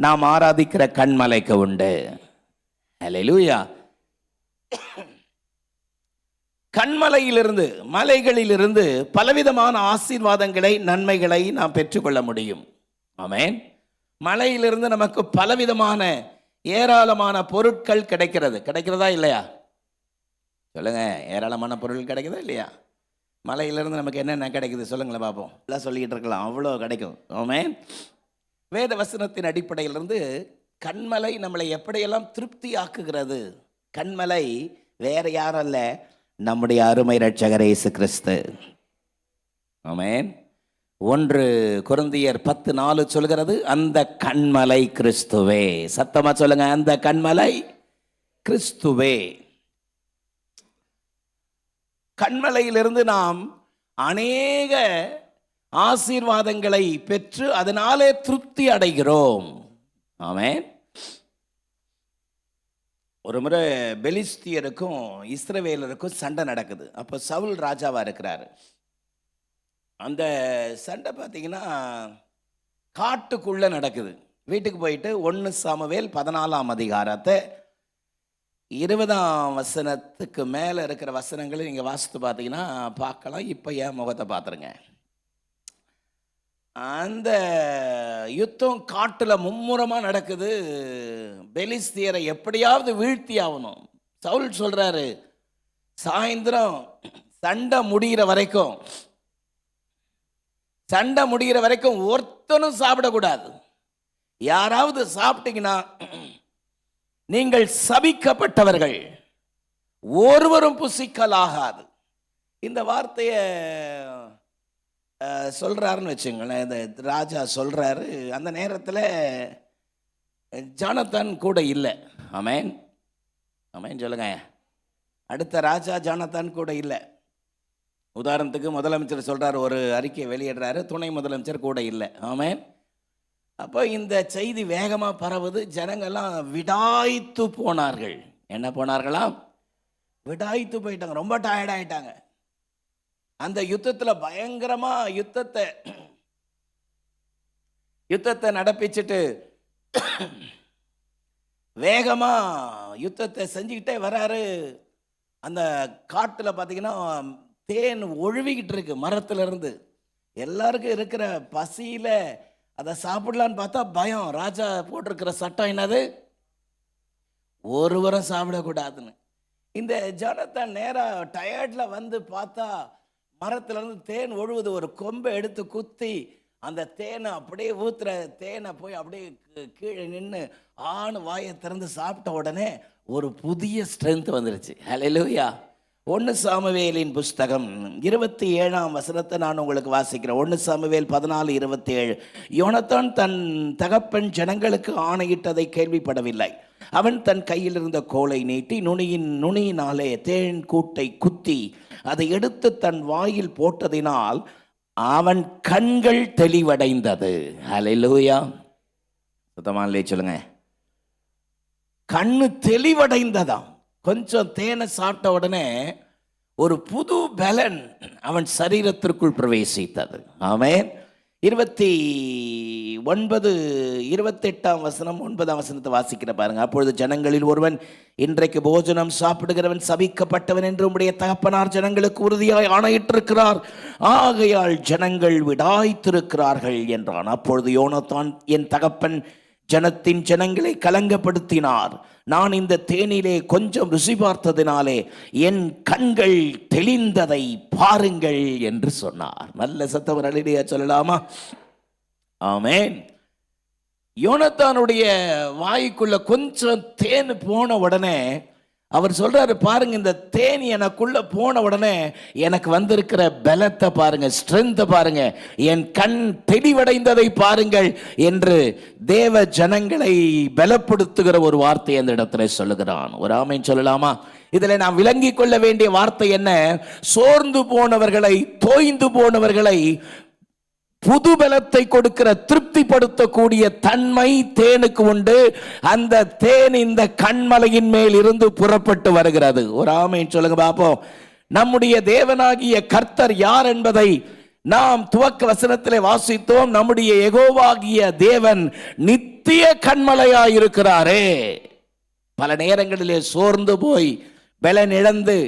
நாம் ஆராதிக்கிற கண்மலைக்கு உண்டு. அல்லேலூயா. கண்மலையிலிருந்து, மலைகளிலிருந்து பலவிதமான ஆசீர்வாதங்களை, நன்மைகளை நாம் பெற்றுக்கொள்ள முடியும். ஆமென். மலையிலிருந்து நமக்கு பலவிதமான ஏராளமான பொருட்கள் கிடைக்கிறதா இல்லையா? சொல்லுங்க. ஏராளமான பொருட்கள் கிடைக்குதா இல்லையா? மலையிலிருந்து நமக்கு என்னென்ன கிடைக்குது சொல்லுங்களேன் பார்ப்போம். எல்லாம் சொல்லிக்கிட்டு இருக்கலாம், அவ்வளோ கிடைக்கும். ஆமென். வேத வசனத்தின் அடிப்படையிலிருந்து கண்மலை நம்மளை எப்படியெல்லாம் திருப்தி ஆக்குகிறது. கண்மலை வேற யாரும் அல்ல, நம்முடைய அருமை இரட்சகர் இயேசு கிறிஸ்து. ஆமென். 1 கொரிந்தியர் 10:4 சொல்கிறது, அந்த கண்மலை கிறிஸ்துவே. சத்தமா சொல்லுங்க, அந்த கண்மலை கிறிஸ்துவே. கண்மலையிலிருந்து நாம் அநேக ஆசீர்வாதங்களை பெற்று அதனாலே திருப்தி அடைகிறோம். ஆமென். ஒரு முறை பெலிஸ்தியருக்கும் இஸ்ரவேலருக்கும் சண்டை நடக்குது. அப்போ சவுல் ராஜாவா இருக்கிறாரு. அந்த சண்டை பார்த்தீங்கன்னா காட்டுக்குள்ள நடக்குது. வீட்டுக்கு போயிட்டு 1 சாமுவேல் 14ஆம் அதிகாரத்தை 20ஆம் வசனத்துக்கு மேலே இருக்கிற வசனங்களை நீங்கள் வாசித்து பார்த்தீங்கன்னா பார்க்கலாம். இப்போ என் முகத்தை பார்த்துருங்க. அந்த யுத்தம் காட்டில் மும்முரமாக நடக்குது. பெலிஸ்தியரை எப்படியாவது வீழ்த்தி ஆகணும். சவுல் சொல்கிறாரு, சாயந்தரம் சண்டை முடிகிற வரைக்கும் ஒருத்தனும் சாப்பிடக்கூடாது. யாராவது சாப்பிட்டீங்கன்னா நீங்கள் சபிக்கப்பட்டவர்கள், ஒருவரும் புசிக்கலாகாது. இந்த வார்த்தையை சொல்றாருன்னு வச்சுங்களேன். இந்த ராஜா சொல்றாரு. அந்த நேரத்தில் ஜானத்தான் கூட இல்லை. ஆமென். ஆமென் சொல்லுங்க. அடுத்த ராஜா ஜானத்தான் கூட இல்லை. உதாரணத்துக்கு முதலமைச்சர் சொல்றாரு, ஒரு அறிக்கையை வெளியிடுறாரு, துணை முதலமைச்சர் கூட இல்லை. ஆமென். அப்போ இந்த செய்தி வேகமாக பரவுது. ஜனங்கள்லாம் விடாய்த்து போனார்கள். என்ன போனார்களாம்? விடாய்த்து போயிட்டாங்க. ரொம்ப டயர்ட் ஆயிட்டாங்க. அந்த யுத்தத்தில் பயங்கரமாக யுத்தத்தை நடப்பிச்சுட்டு வேகமாக யுத்தத்தை செஞ்சுக்கிட்டே வராரு. அந்த காட்டில் பார்த்தீங்கன்னா தேன் ஒழுவிக்கிட்டு இருக்கு மரத்துல இருந்து. எல்லாருக்கும் இருக்கிற பசியில் அதை சாப்பிடலான்னு பார்த்தா பயம். ராஜா போட்டிருக்கிற சட்டம் என்னது? ஒருவரும் சாப்பிடக்கூடாதுன்னு. இந்த ஜனத்தான் நேராக டயர்டில் வந்து பார்த்தா மரத்துலேருந்து தேன் ஒழுவுது. ஒரு கொம்பை எடுத்து குத்தி அந்த தேனை அப்படியே ஊற்றுற தேனை போய் அப்படியே கீழே நின்று ஆணு வாயை திறந்து சாப்பிட்ட உடனே ஒரு புதிய ஸ்ட்ரென்த் வந்துருச்சு. ஹல்லேலூயா. 1 சாமுவேலின் புஸ்தகம் 27ஆம் வசனத்தை நான் உங்களுக்கு வாசிக்கிறேன். 1 சாமுவேல் 14:27. யோனத்தான் தன் தகப்பன் ஜனங்களுக்கு ஆணையிட்டதை கேள்விப்படவில்லை. அவன் தன் கையில் இருந்த கோலை நீட்டி நுனியினாலே தேன் கூட்டை குத்தி அதை எடுத்து தன் வாயில் போட்டதினால் அவன் கண்கள் தெளிவடைந்தது. ஹல்லேலூயா. சுத்தமா இல்லையே சொல்லுங்க. கண்ணு தெளிவடைந்ததாம். கொஞ்சம் தேனை சாப்பிட்ட உடனே ஒரு புது பலன் அவன் சரீரத்திற்குள் பிரவேசித்தது. ஆமென். 29 28ஆம் வசனம் 9ஆம் வசனத்தை வாசிக்கிற பாருங்க. அப்பொழுது ஜனங்களில் ஒருவன், இன்றைக்கு போஜனம் சாப்பிடுகிறவன் சபிக்கப்பட்டவன் என்று உம்முடைய தகப்பனார் ஜனங்களுக்கு உறுதியாய் ஆணையிட்டிருக்கிறார், ஆகையால் ஜனங்கள் விடாய்த்திருக்கிறார்கள் என்றான். அப்பொழுது யோனத்தான், என் தகப்பன் ஜனங்களை கலங்கப்படுத்தினார். நான் இந்த தேனிலே கொஞ்சம் ருசி பார்த்ததினாலே என் கண்கள் தெளிந்ததை பாருங்கள் என்று சொன்னார். நல்ல சத்தம் அல்லேலூயா சொல்லலாமா? ஆமென். யோனத்தானுடைய வாய்க்குள்ள கொஞ்சம் தேன் போன உடனே அவர் சொல்றாரு, பாருங்க, இந்த தேன் எனக்குள்ள போன உடனே எனக்கு வந்திருக்கிற பலத்தை பாருங்க, ஸ்ட்ரென்த்தை பாருங்க, என் கண் தெளிவடைந்ததை பாருங்கள் என்று தேவ ஜனங்களை பலப்படுத்துகிற ஒரு வார்த்தை அந்த இடத்துல சொல்லுகிறான். ஒரு ஆமென் சொல்லலாமா? இதுல நாம் விளங்கி கொள்ள வேண்டிய வார்த்தை என்ன? சோர்ந்து போனவர்களை, தோய்ந்து போனவர்களை புது பலத்தை கொடுக்கிற, திருப்திப்படுத்தக்கூடிய தன்மை தேனுக்கு உண்டு. அந்த தேன் இந்த கண்மலையின் மேல் இருந்து புறப்பட்டு வருகிறது. ஒரு ஆமென் சொல்லுங்க பாப்போம். நம்முடைய தேவனாகிய கர்த்தர் யார் என்பதை நாம் துவக்க வசனத்திலே வாசித்தோம். நம்முடைய யெகோவாகிய தேவன் நித்திய கண்மலையாயிருக்கிறாரே. பல நேரங்களிலே சோர்ந்து போய் பலனிழந்து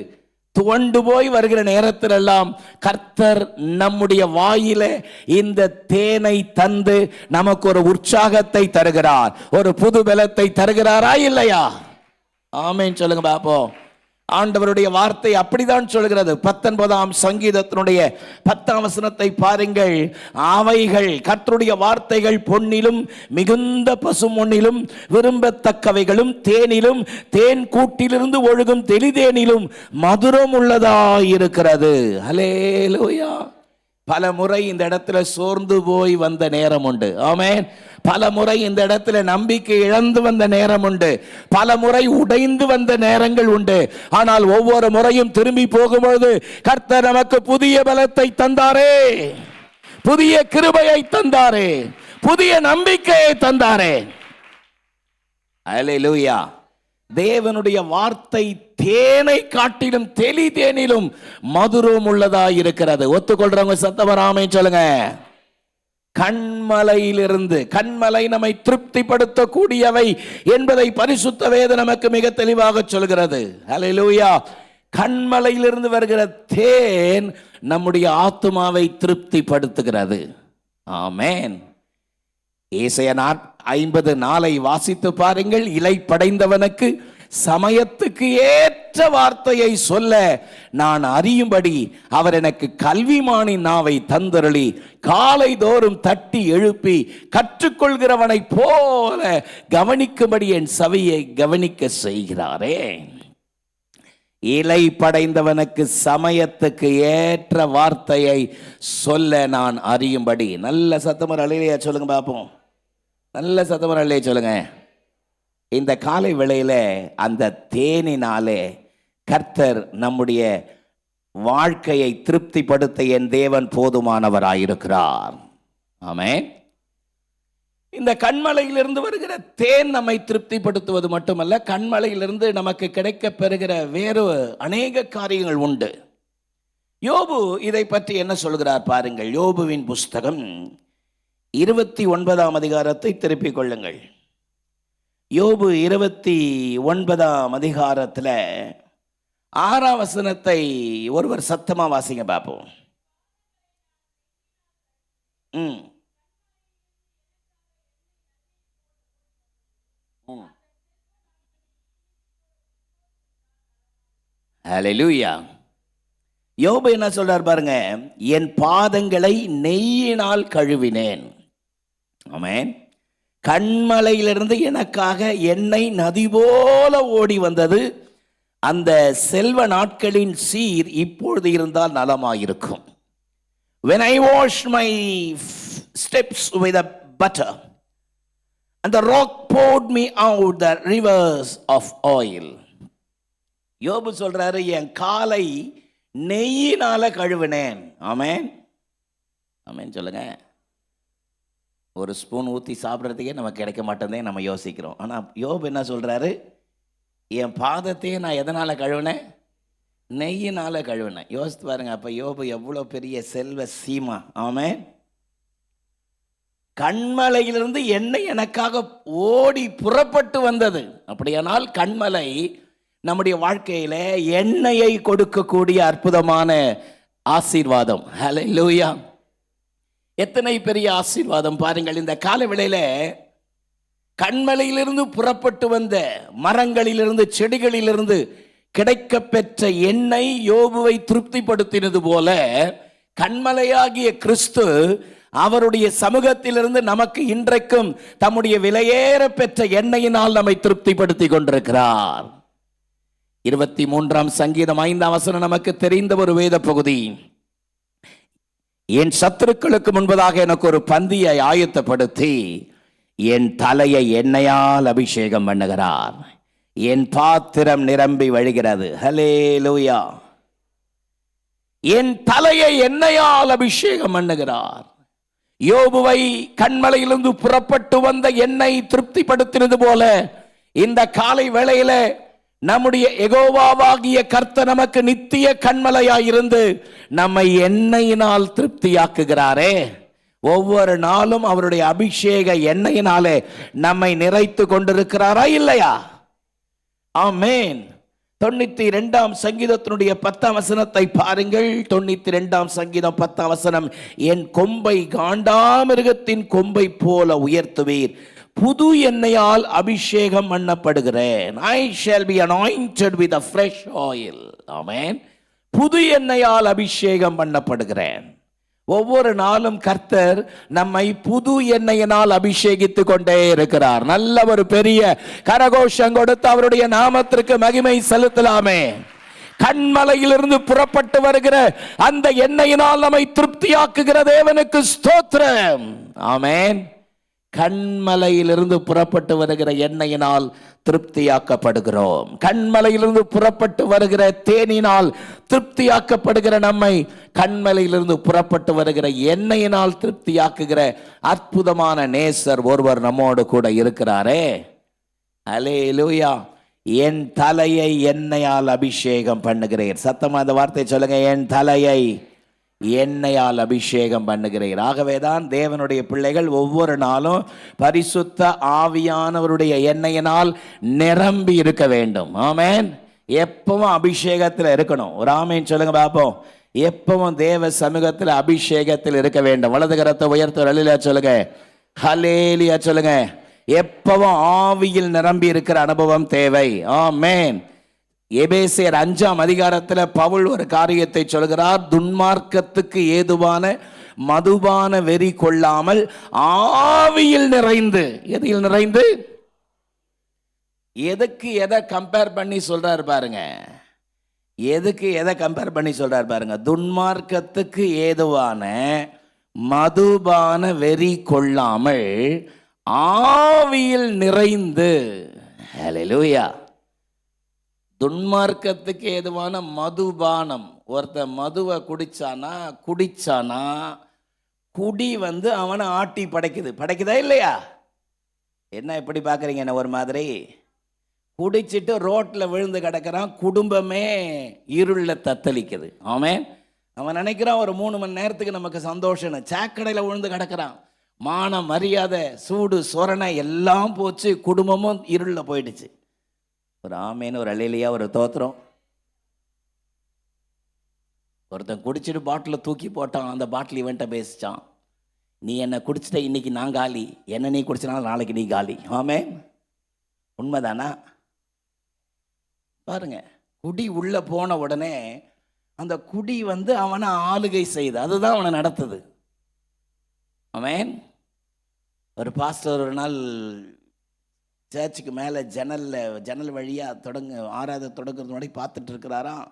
துவண்டு போய் வருகிற நேரத்தில் எல்லாம் கர்த்தர் நம்முடைய வாயில இந்த தேனை தந்து நமக்கு ஒரு உற்சாகத்தை தருகிறார், ஒரு புது பலத்தை தருகிறாரா இல்லையா? ஆமென் சொல்லுங்க பாப்போம். ஆண்டவருடைய வார்த்தை அப்படிதான் சொல்கிறது. 19ஆம் சங்கீதத்தினுடைய 10ஆம் வசனத்தை பாருங்கள். அவைகள், கர்த்தருடைய வார்த்தைகள், பொன்னிலும் மிகுந்த பசுமொன்னிலும் விரும்பத்தக்கவைகளும் தேனிலும் தேன் கூட்டிலிருந்து ஒழுகும் தெளிதேனிலும் மதுரம் உள்ளதாயிருக்கிறது. ஹல்லேலூயா. பல முறை இந்த இடத்துல சோர்ந்து போய் வந்த நேரம் உண்டு. ஆமென். பல முறை இந்த இடத்துல நம்பிக்கை இழந்து வந்த நேரம் உண்டு. பல முறை உடைந்து வந்த நேரங்கள் உண்டு. ஆனால் ஒவ்வொரு முறையும் திரும்பி போகும்போது கர்த்தர் நமக்கு புதிய பலத்தை தந்தாரே, புதிய கிருபையை தந்தாரே, புதிய நம்பிக்கையை தந்தாரே. அல்லேலூயா. தேவனுடைய வார்த்தை தேனை காட்டிலும் தெளிதேனிலும் மதுரம் உள்ளதாய் இருக்கிறது. ஒத்துக்கொள்றவங்க சத்தமா ஆமென் சொல்லுங்க. கண்மலையிலிருந்து, கண்மலை நம்மை திருப்திப்படுத்தக்கூடியவை என்பதை பரிசுத்த வேதம் நமக்கு மிக தெளிவாக சொல்கிறது. ஹல்லேலூயா. கண்மலையிலிருந்து வருகிற தேன் நம்முடைய ஆத்துமாவை திருப்திப்படுத்துகிறது. ஆமென். ஏசாயா 50:4 வாசித்து பாருங்கள். இலை படைந்தவனுக்கு சமயத்துக்கு ஏற்ற வார்த்தையை சொல்ல நான் அறியும்படி அவர் எனக்கு கல்விமானின் நாவை தந்தருளி காலை தோறும் தட்டி எழுப்பி கற்றுக்கொள்கிறவனை போல கவனிக்கும்படி என் செவியை கவனிக்க செய்கிறாரே. இலை படைந்தவனுக்கு சமயத்துக்கு ஏற்ற வார்த்தையை சொல்ல நான் அறியும்படி. நல்ல சத்தமர் அல்லேலூயா சொல்லுங்க பாப்போம். நல்ல சத்தமர் அல்லேலூயா சொல்லுங்க. இந்த காலை வேளையில அந்த தேனினாலே கர்த்தர் நம்முடைய வாழ்க்கையை திருப்திப்படுத்த என் தேவன் போதுமானவராயிருக்கிறார். ஆமென். இந்த கண்மலையிலிருந்து வருகிற தேன் நம்மை திருப்திப்படுத்துவது மட்டுமல்ல, கண்மலையிலிருந்து நமக்கு கிடைக்க பெறுகிற வேறு அநேக காரியங்கள் உண்டு. யோபு இதை பற்றி என்ன சொல்கிறார் பாருங்கள். யோபுவின் புஸ்தகம் 29ஆம் அதிகாரத்தை திருப்பிக் கொள்ளுங்கள். யோபு 29ஆம் அதிகாரத்தில் 6ஆம் வசனத்தை ஒருவர் சத்தமா வாசிங்க பார்ப்போம். ஹல்லேலூயா. யோபு என்ன சொல்றார் பாருங்க. என் பாதங்களை நெய்யினால் கழுவினேன். ஆமென். கண்மலையிலிருந்து எனக்காக எண்ணெய் நதி போல ஓடி வந்தது. அந்த செல்வ நாட்களின் சீர் இப்பொழுது இருந்தால் நலமாயிருக்கும். When I wash my steps with a butter and the rock poured me out the rivers of oil. யோபு சொல்றாரு, என் காலை நெய்யினால கழுவினேன். ஆமென். ஆமென் சொல்லுங்க. ஒரு ஸ்பூன் ஊற்றி சாப்பிட்றதுக்கே நமக்கு கிடைக்க மாட்டேதே நம்ம யோசிக்கிறோம். ஆனால் யோபு என்ன சொல்கிறாரு, என் பாதத்தையே நான் எதனால் கழுவினேன்? நெய்யினால் கழுவினேன். யோசித்து பாருங்க. அப்போ யோபு எவ்வளோ பெரிய செல்வ சீமா. ஆமென். கண்மலையிலிருந்து எண்ணெய் எனக்காக ஓடி புறப்பட்டு வந்தது. அப்படியானால் கண்மலை நம்முடைய வாழ்க்கையில எண்ணெயை கொடுக்கக்கூடிய அற்புதமான ஆசீர்வாதம். ஹல்லேலூயா! எத்தனை பெரிய ஆசீர்வாதம் பாருங்கள். இந்த கால வேளையில கண்மலையிலிருந்து புறப்பட்டு வந்த மரங்களிலிருந்து செடிகளிலிருந்து கிடைக்க பெற்ற எண்ணெய் யோபுவை திருப்திப்படுத்தினது போல, கண்மலையாகிய கிறிஸ்து அவருடைய சமூகத்திலிருந்து நமக்கு இன்றைக்கும் தம்முடைய விலையேற பெற்ற எண்ணெயினால் நம்மை திருப்திப்படுத்தி கொண்டிருக்கிறார். 23ஆம் சங்கீதம் 5ஆம் வசனம் நமக்கு தெரிந்த ஒரு வேத பகுதி. என் சத்துருக்களுக்கு முன்பதாக எனக்கு ஒரு பந்தியை ஆயத்தப்படுத்தி என் தலையை எண்ணெயால் அபிஷேகம் பண்ணுகிறார். என் பாத்திரம் நிரம்பி வழிகிறது. ஹல்லேலூயா! என் தலையை எண்ணெயால் அபிஷேகம் பண்ணுகிறார். யோபுவை கண்மலையிலிருந்து புறப்பட்டு வந்த எண்ணெய் திருப்திப்படுத்தினது போல, இந்த காலை வேளையில நம்முடைய யெகோவாவாகிய கர்த்தர் நமக்கு நித்திய கண்மலையாயிருந்து நம்மை எண்ணெயினால் திருப்தியாக்குகிறாரே. ஒவ்வொரு நாளும் அவருடைய அபிஷேக எண்ணெயினாலே நம்மை நிறைத்து கொண்டிருக்கிறாரா இல்லையா? ஆமென். 92ஆம் சங்கீதத்தினுடைய 10ஆம் வசனத்தை பாருங்கள். 92ஆம் சங்கீதம் 10ஆம் வசனம். என் கொம்பை காண்டாமிருகத்தின் கொம்பை போல உயர்த்துவீர், புது எண்ணெயால் அபிஷேகம் பண்ணப்படுகிறேன். I shall be anointed with a fresh oil. ஆமென். புது எண்ணெயால் அபிஷேகம் பண்ணப்படுகிறேன். ஒவ்வொரு நாளும் கர்த்தர் நம்மை புது எண்ணெயினால் அபிஷேகித்துக் கொண்டே இருக்கிறார். நல்ல ஒரு பெரிய கரகோஷம் கொடுத்து அவருடைய நாமத்திற்கு மகிமை செலுத்தலாமே. கண்மலையிலிருந்து புறப்பட்டு வருகிற அந்த எண்ணெயினால் நம்மை திருப்தியாக்குகிற தேவனுக்கு ஸ்தோத்திரம். ஆமென். கண்மலையிலிருந்து புறப்பட்டு வருகிற எண்ணெயினால் திருப்தியாக்கப்படுகிறோம். கண்மலையிலிருந்து புறப்பட்டு வருகிற தேனினால் திருப்தியாக்கப்படுகிற நம்மை கண்மலையிலிருந்து புறப்பட்டு வருகிற எண்ணெயினால் திருப்தியாக்குகிற அற்புதமான நேசர் ஒருவர் நம்மோடு கூட இருக்கிறாரே. அல்லேலூயா! என் தலையை எண்ணெயால் அபிஷேகம் பண்ணுகிறேன். சத்தமா அந்த வார்த்தை சொல்லுங்க. என் தலையை எண்ணெயால் அபிஷேகம் பண்ணுகிறீர். ஆகவேதான் தேவனுடைய பிள்ளைகள் ஒவ்வொரு நாளும் பரிசுத்த ஆவியானவருடைய எண்ணெயினால் நிரம்பி இருக்க வேண்டும். ஆமென். எப்பவும் அபிஷேகத்தில் இருக்கணும். ஒரு ஆமென் சொல்லுங்க பாப்போம். எப்பவும் தேவ சமூகத்தில் அபிஷேகத்தில் இருக்க வேண்டும். வலது கரத்தை உயர்த்த ஹல்லேலூயா சொல்லுங்க. ஹல்லேலூயா சொல்லுங்க. எப்பவும் ஆவியில் நிரம்பி இருக்கிற அனுபவம் தேவை. ஆமென். எபேசியர் 5ஆம் அதிகாரத்தில் பவுல் ஒரு காரியத்தை சொல்கிறார். துன்மார்க்கத்துக்கு ஏதுவான மதுபான வெறி கொள்ளாமல் ஆவியில் நிறைந்து. எதில் நிறைந்து? எதுக்கு எதை கம்பேர் பண்ணி சொல்றாரு பாருங்க. எதுக்கு எதை கம்பேர் பண்ணி சொல்றாரு பாருங்க. துன்மார்க்கத்துக்கு ஏதுவான மதுபான வெறி கொள்ளாமல் ஆவியில் நிறைந்து. ஹல்லேலூயா! துன்மார்க்கத்துக்கு ஏதுவான மதுபானம். ஒருத்தன் மதுவை குடிச்சானா குடி அவனை ஆட்டி படைக்குதா இல்லையா? என்ன இப்படி பார்க்குறீங்க என்ன ஒரு மாதிரி? குடிச்சிட்டு ரோட்டில் விழுந்து கிடக்கிறான், குடும்பமே இருளில் தத்தளிக்குது. ஆமென். அவன் நினைக்கிறான் ஒரு 3 மணி நேரத்துக்கு நமக்கு சந்தோஷம். சாக்கடையில் விழுந்து கிடக்கிறான். மானம் மரியாதை சூடு சொரணை எல்லாம் போச்சு, குடும்பமும் இருளில் போயிடுச்சு. ஒரு ஆமேன்னு ஒரு அல்லேலூயா ஒரு தோத்திரம். ஒருத்தன் குடிச்சிட்டு பாட்டில் தூக்கி போட்டான். அந்த பாட்டில் இவன்ட்ட பேசிச்சான். நீ என்னை குடிச்சிட்ட, இன்னைக்கு நான் காலி. என்ன நீ குடிச்சனால நாளைக்கு நீ காலி. ஆமென். உண்மைதானா? பாருங்க, குடி உள்ள போன உடனே அந்த குடி அவனை ஆளுகை செய்து, அதுதான் அவனை நடத்துது. ஆமென். ஒரு பாஸ்டர் ஒரு நாள் சர்ச்சுக்கு மேலே ஜன்னல் வழியாக ஆராத தொடங்கிறது முன்னாடி பார்த்துட்டு இருக்கிறாராம்.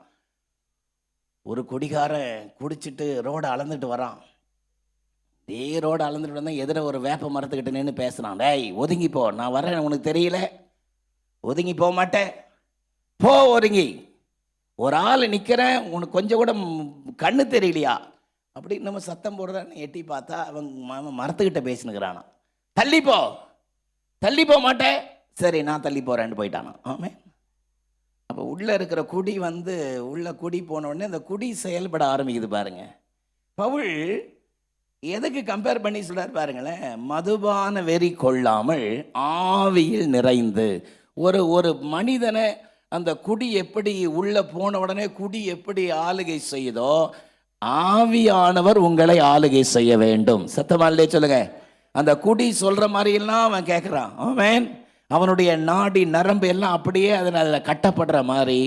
ஒரு குடிகாரன் குடிச்சிட்டு ரோடை அளந்துட்டு வரான். ரோடை அளந்துட்டு வந்தால் எதிர ஒரு வேப்ப மரத்துக்கிட்ட நின்று பேசுகிறான். டேய் ஒதுங்கி போ, நான் வரேன், உனக்கு தெரியல, ஒதுங்கி போக மாட்டேன், போ ஒதுங்கி. ஒரு ஆள் நிற்கிறேன், உனக்கு கொஞ்சம் கூட கண்ணு தெரியலையா அப்படின்னு நம்ம சத்தம் போடுறான்னு எட்டி பார்த்தா அவன் மரத்துக்கிட்ட பேசினுக்கிறானா. தள்ளிப்போ, தள்ளி போக மாட்டேன், சரி நான் தள்ளி போகிறேன்னு போயிட்டானா. ஆமாம். அப்போ உள்ளே இருக்கிற குடி உள்ள குடி போன உடனே அந்த குடி செயல்பட ஆரம்பிக்குது பாருங்க. பவுல் எதுக்கு கம்பேர் பண்ணி சொல்றார் பாருங்களேன். மதுபான வெறி கொள்ளாமல் ஆவியில் நிறைந்து. ஒரு ஒரு மனிதனை அந்த குடி எப்படி உள்ள போன உடனே குடி எப்படி ஆளுகை செய்யுதோ, ஆவியானவர் உங்களை ஆளுகை செய்ய வேண்டும். சத்தமா இல்லையே சொல்லுங்க. அந்த குடி சொல்ற மாதிரி எல்லாம் அவன் கேட்கிறான். ஆமென். அவனுடைய நாடி நரம்பு எல்லாம் அப்படியே அதில் கட்டப்படுற மாதிரி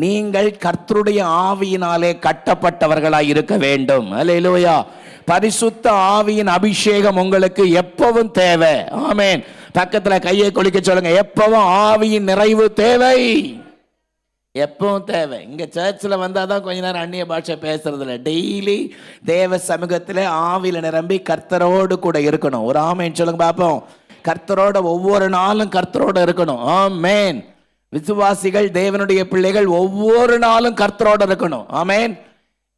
நீங்கள் கர்த்தருடைய ஆவியினாலே கட்டப்பட்டவர்களாய் இருக்க வேண்டும். அல்லேலூயா. பரிசுத்த ஆவியின் அபிஷேகம் உங்களுக்கு எப்பவும் தேவை. ஆமென். பக்கத்துல கையை கொலிக்க சொல்லுங்க. எப்பவும் ஆவியின் நிறைவு தேவை. எப்பவும் தேவை. இங்க சர்ச்சில் வந்தாதான் கொஞ்ச நேரம் அந்நிய பாஷை பேசுறது இல்லை. டெய்லி தேவ சமூகத்தில் ஆவியில நிரம்பி கர்த்தரோடு கூட இருக்கணும். ஒரு ஆமேன் சொல்லுங்க பாப்போம். கர்த்தரோட ஒவ்வொரு நாளும் கர்த்தரோட இருக்கணும். ஆமென். விசுவாசிகள் தேவனுடைய பிள்ளைகள் ஒவ்வொரு நாளும் கர்த்தரோட இருக்கணும். ஆமென்.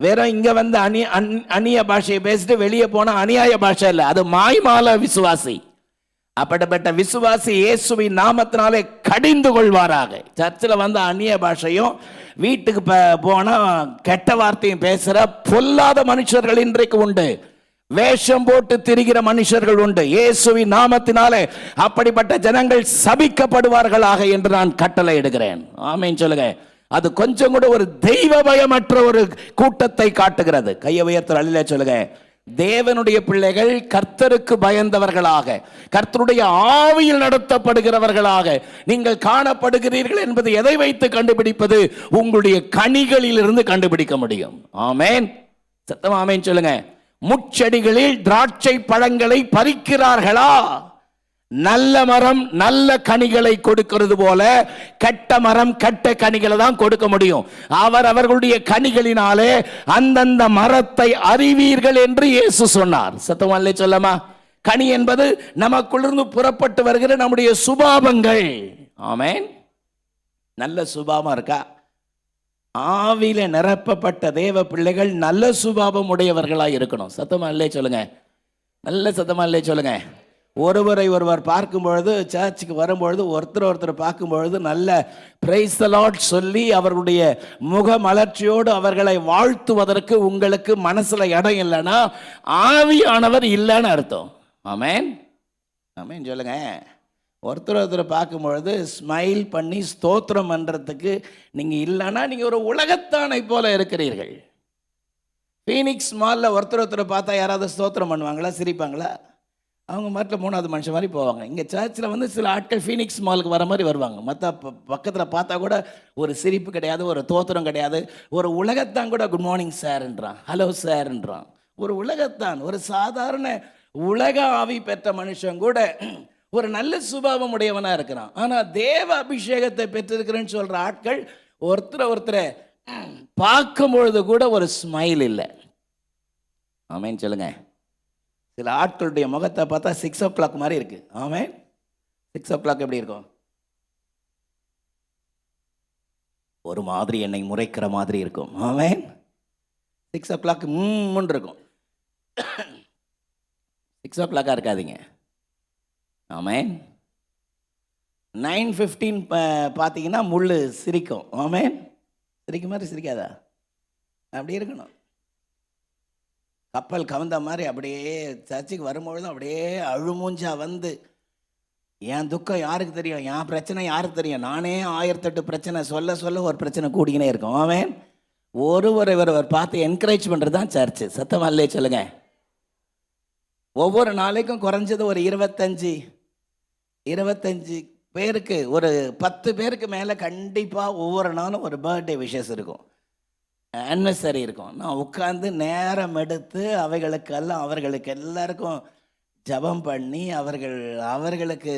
வேற இங்க வந்து அந்நிய பாஷையை பேசிட்டு வெளியே போனா அநியாய பாஷை இல்லை, அது மாய்மால விசுவாசி. அப்படிப்பட்ட விசுவாசி இயேசுவின் நாமத்தினாலே கடிந்து கொள்வாராக. சர்ச்சில் வந்து அந்நிய பாஷையும் வீட்டுக்கு போனா கெட்ட வார்த்தையும் பேசுற பொல்லாத மனுஷர்கள் இன்றைக்கு உண்டு. வேஷம் போட்டு திரிகிற மனுஷர்கள் உண்டு. இயேசுவின் நாமத்தினாலே அப்படிப்பட்ட ஜனங்கள் சபிக்கப்படுவார்களாக என்று நான் கட்டளை இடுகிறேன். ஆமென் சொல்லுங்க. அது கொஞ்சம் கூட ஒரு தெய்வ பயமற்ற ஒரு கூட்டத்தை காட்டுகிறது. கையை உயர்த்த அல்லேலூயா சொல்லுங்க. தேவனுடைய பிள்ளைகள் கர்த்தருக்கு பயந்தவர்களாக, கர்த்தருடைய ஆவியில் நடத்தப்படுகிறவர்களாக நீங்கள் காணப்படுகிறீர்கள் என்பது எதை வைத்து கண்டுபிடிப்பது? உங்களுடைய கனிகளில் இருந்து கண்டுபிடிக்க முடியும். ஆமென். சத்தமா ஆமென் சொல்லுங்க. முட்செடிகளில் திராட்சை பழங்களை பறிக்கிறார்களா? நல்ல மரம் நல்ல கனிகளை கொடுக்கிறது போல கெட்ட மரம் கெட்ட கனிகளை தான் கொடுக்க முடியும். அவர்களுடைய கனிகளினாலே அந்தந்த மரத்தை அறிவீர்கள் என்று இயேசு சொன்னார். சத்தமா இல்லையா சொல்லமா? கனி என்பது நமக்குள்ளிருந்து புறப்பட்டு வருகிற நம்முடைய சுபாவங்கள். ஆமென். நல்ல சுபாவம் இருக்கா? ஆவியில நிரப்பப்பட்ட தேவ பிள்ளைகள் நல்ல சுபாவம் உடையவர்களாக இருக்கணும். சத்தமா இல்லையா சொல்லுங்க. நல்ல சத்தமா இல்லையா சொல்லுங்க. ஒருவரை ஒருவர் பார்க்கும் பொழுது, சர்ச்சுக்கு வரும்பொழுது ஒருத்தர் பார்க்கும் பொழுது நல்ல பிரைஸ் தி லார்ட் சொல்லி அவர்களுடைய முக மலர்ச்சியோடு அவர்களை வாழ்த்துவதற்கு உங்களுக்கு மனசுல இடம் இல்லைன்னா ஆவியானவர் இல்லைன்னு அர்த்தம். ஆமென். ஆமென் சொல்லுங்க. ஒருத்தர் பார்க்கும் பொழுது ஸ்மைல் பண்ணி ஸ்தோத்திரம் பண்றதுக்கு நீங்க இல்லைன்னா நீங்க ஒரு உலகத்தானை போல இருக்கிறீர்கள். ஃபீனிக்ஸ் மால்ல ஒருத்தர் பார்த்தா யாராவது ஸ்தோத்திரம் பண்ணுவாங்களா? சிரிப்பாங்களா? அவங்க மாட்டில் மூணாவது மனுஷன் மாதிரி போவாங்க. இங்கே சர்ச்சில் வந்து சில ஆட்கள் ஃபீனிக்ஸ் மாலுக்கு வர மாதிரி வருவாங்க. மற்ற பக்கத்தில் பார்த்தா கூட ஒரு சிரிப்பு கிடையாது, ஒரு தோத்திரம் கிடையாது. ஒரு உலகத்தான் கூட குட் மார்னிங் சார்ன்றான், ஹலோ சார்ன்றான். ஒரு உலகத்தான், ஒரு சாதாரண உலக ஆவி பெற்ற மனுஷன் கூட ஒரு நல்ல சுபாவம் உடையவனாக இருக்கிறான். ஆனால் தேவ அபிஷேகத்தை பெற்றிருக்கிறேன்னு சொல்கிற ஆட்கள் ஒருத்தரை பார்க்கும் பொழுது கூட ஒரு ஸ்மைல் இல்லை. ஆமென் சொல்லுங்க. சில ஆட்களுடைய முகத்தை பார்த்தா 6 o'clock மாதிரி இருக்கு. ஆமென். 6 o'clock எப்படி இருக்கும்? ஒரு மாதிரி என்னை முறைக்கிற மாதிரி இருக்கும். ஆமென். 6 o'clock இருக்கும். 6 o'clock இருக்காதீங்க. ஆமென். 9:15 பார்த்தீங்கன்னா முள்ளு சிரிக்கும். ஆமென். சிரிக்கும் மாதிரி சிரிக்காதா? அப்படி இருக்கணும். கப்பல் கவர்ந்த மாதிரி அப்படியே சர்ச்சுக்கு வரும்பொழுதும் அப்படியே அழுமூஞ்சா வந்து, என் துக்கம் யாருக்கு தெரியும், என் பிரச்சனை யாருக்கு தெரியும், நானே 1008 பிரச்சனை சொல்ல ஒரு பிரச்சனை கூடிக்கினே இருக்கும். ஆமென். ஒருவர் பார்த்து என்கரேஜ் பண்ணுறது தான் சர்ச்சு. சத்தமா இல்லையே சொல்லுங்க. ஒவ்வொரு நாளைக்கும் குறைஞ்சது ஒரு 25 பேருக்கு, ஒரு 10 பேருக்கு மேலே கண்டிப்பாக ஒவ்வொரு நாளும் ஒரு பர்த்டே விஷஸ் இருக்கும், ஆனிவர்சரி இருக்கும். நான் உட்காந்து நேரம் எடுத்து அவர்களுக்கு எல்லாருக்கும் ஜபம் பண்ணி அவர்களுக்கு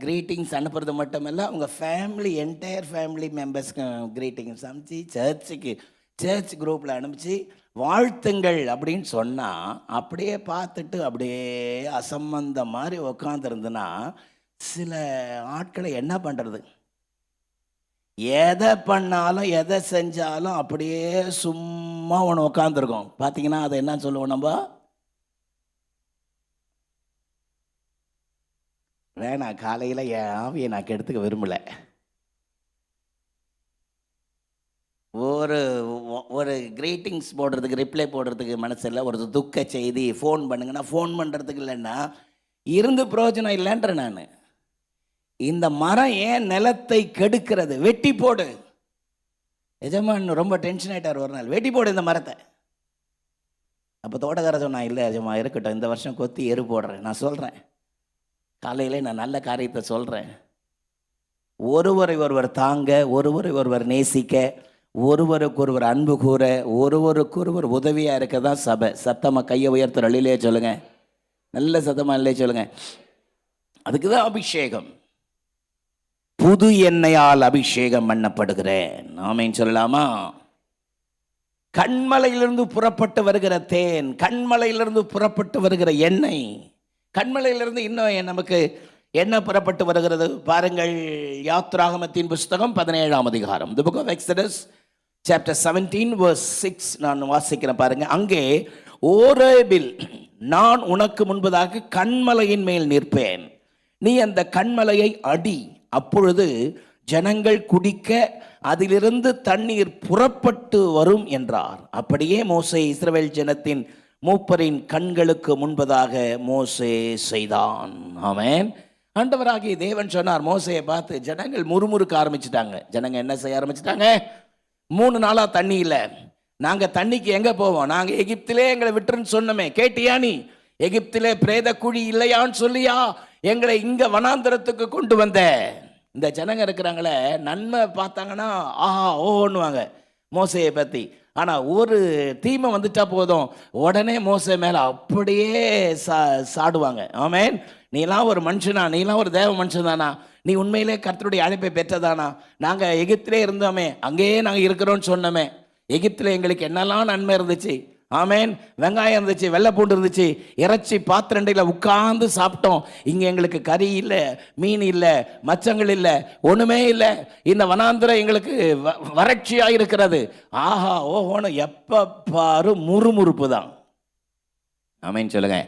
க்ரீட்டிங்ஸ் அனுப்புறது மட்டுமல்ல, அவங்க ஃபேமிலி என்டையர் ஃபேமிலி மெம்பர்ஸ்க்கு க்ரீட்டிங்ஸ் அனுப்பிச்சு சர்ச் குரூப்பில் அனுப்பிச்சு வாழ்த்துங்கள் அப்படின்னு சொன்னால் அப்படியே பார்த்துட்டு அப்படியே அசம்பந்த மாதிரி உட்காந்துருந்துன்னா சில ஆட்களை என்ன பண்ணுறது? எதை பண்ணாலும் எதை செஞ்சாலும் அப்படியே சும்மா ஒன்று உட்காந்துருக்கோம். பார்த்தீங்கன்னா அதை என்ன சொல்லுவோம் நம்ம? வேணாம், காலையில் என் ஆவியை நான் கெடுத்துக்க விரும்பலை. ஒரு ஒரு கிரீட்டிங்ஸ் போடுறதுக்கு ரிப்ளை போடுறதுக்கு மனசு இல்லை, ஒரு துக்க செய்தி ஃபோன் பண்ணுங்கன்னா ஃபோன் பண்ணுறதுக்கு இல்லைன்னா இருந்து பிரயோஜனம் இல்லைன்ற நான். இந்த மரம் ஏன் நிலத்தை கெடுக்கிறது? வெட்டி போடு. எஜமான் ரொம்ப டென்ஷன் ஆகிட்டார் ஒரு நாள், வெட்டி போடு இந்த மரத்தை. அப்போ தோட்டக்காரர் சொன்னான், இல்லை எஜமா இருக்கட்டும், இந்த வருஷம் கொத்தி எரு போடுறேன். நான் சொல்கிறேன், காலையிலே நான் நல்ல காரியத்தை சொல்கிறேன். ஒருவரை ஒருவர் தாங்க, ஒருவரை ஒருவர் நேசிக்க, ஒருவருக்கொருவர் அன்பு கூற, ஒருவருக்கொருவர் உதவியாக இருக்க தான் சபை. சத்தமாக கையை உயர்த்துற அழிலே சொல்லுங்கள், நல்ல சத்தமாக இல்லையே சொல்லுங்கள். அதுக்கு தான் அபிஷேகம். புது எண்ணெயால் அபிஷேகம் பண்ணப்படுகிறேன். ஆமென் சொல்லலாமா? கண்மலையிலிருந்து புறப்பட்டு வருகிற தேன், கண்மலையிலிருந்து புறப்பட்டு வருகிற எண்ணெய், கண்மலையிலிருந்து இன்னும் நமக்கு என்ன புறப்பட்டு வருகிறது பாருங்கள். யாத்ராகமத்தின் புஸ்தகம் 17ஆம் அதிகாரம், the book of Exodus chapter 17 verse 6 நான் வாசிக்கிறேன் பாருங்க. அங்கே ஓரேபில் நான் உனக்கு முன்பதாக கண்மலையின் மேல் நிற்பேன், நீ அந்த கண்மலையை அடி, அப்பொழுது ஜனங்கள் குடிக்க அதிலிருந்து தண்ணீர் புறப்பட்டு வரும் என்றார். அப்படியே மோசே இஸ்ரவேல் ஜனத்தின் மூப்பரின் கண்களுக்கு முன்பதாக மோசே செய்தான். ஆமென். ஆண்டவராகிய தேவன் சொன்னார் மோசையை பார்த்து, ஜனங்கள் முறுமுறுக்க ஆரம்பிச்சிட்டாங்க. ஜனங்க என்ன செய்ய ஆரம்பிச்சிட்டாங்க? 3 நாளா தண்ணி இல்லை, நாங்க தண்ணிக்கு எங்க போவோம்? நாங்க எகிப்திலே எங்களை விட்டுருன்னு சொன்னோமே, கேட்டியா? நீ எகிப்திலே பிரேத குழி இல்லையான்னு சொல்லியா எங்களை இங்க வனாந்தரத்துக்கு கொண்டு வந்த? இந்த ஜனங்க இருக்கிறாங்களே, நன்மை பார்த்தாங்கன்னா ஆஹா ஓன்னுவாங்க மோசையை பற்றி. ஆனால் ஒரு தீமை வந்துட்டா போதும், உடனே மோசை மேலே அப்படியே சாடுவாங்க. ஆமென். நீலாம் ஒரு மனுஷனா? நீலாம் ஒரு தேவ மனுஷன் தானா? நீ உண்மையிலே கர்த்தருடைய அழைப்பை பெற்றதானா? நாங்கள் எகிப்திலே இருந்தோமே, அங்கேயே நாங்கள் இருக்கிறோன்னு சொன்னோமே, எகிப்தில் எங்களுக்கு என்னெல்லாம் நன்மை இருந்துச்சு. ஆமென். வெங்காயம் இருந்துச்சு, வெள்ளை பூண்டு இருந்துச்சு, இறைச்சி பாத்திரண்டையில் உட்கார்ந்து சாப்பிட்டோம். இங்கே எங்களுக்கு கறி இல்லை, மீன் இல்லை, மச்சங்கள் இல்லை, ஒன்றுமே இல்லை. இந்த வனாந்திரம் எங்களுக்கு வறட்சியாக இருக்கிறது. ஆஹா ஓஹோன்னு எப்போ பாரு முறுமுறுப்பு தான். ஆமென் சொல்லுங்க.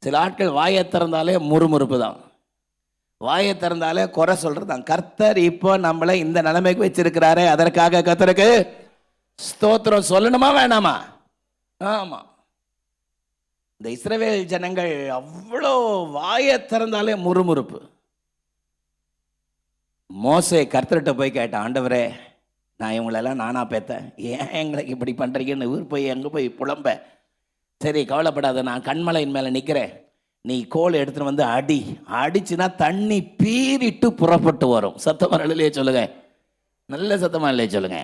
சில ஆட்கள் வாயை திறந்தாலே முறுமுறுப்பு தான், வாயை திறந்தாலே குறை சொல்கிறது தான். கர்த்தர் இப்போ நம்மளை இந்த நிலைமைக்கு வச்சிருக்கிறாரே, அதற்காக கர்த்தருக்கு ஸ்தோத்திரம் சொல்லணுமா வேணாமா? ஆமா. இந்த இஸ்ரவேல் ஜனங்கள் அவ்வளோ வாயை திறந்தாலே முறுமுறுப்பு. மோசே கர்த்தர்கிட்ட போய் கேட்டான், ஆண்டவரே நான் இவங்களெல்லாம் நானா பேத்தேன், ஏன் எங்களை இப்படி பண்றீங்கன்னு ஊர் போய் எங்கே போய் புலம்ப. சரி கவலைப்படாத, நான் கண்மலையின் மேலே நிற்கிறேன், நீ கோல் எடுத்துன்னு வந்து அடி, அடிச்சுன்னா தண்ணி பீறிட்டு புறப்பட்டு வரும். சத்தமாக இல்லையே சொல்லுங்க, நல்ல சத்தமாக இல்லையே சொல்லுங்க.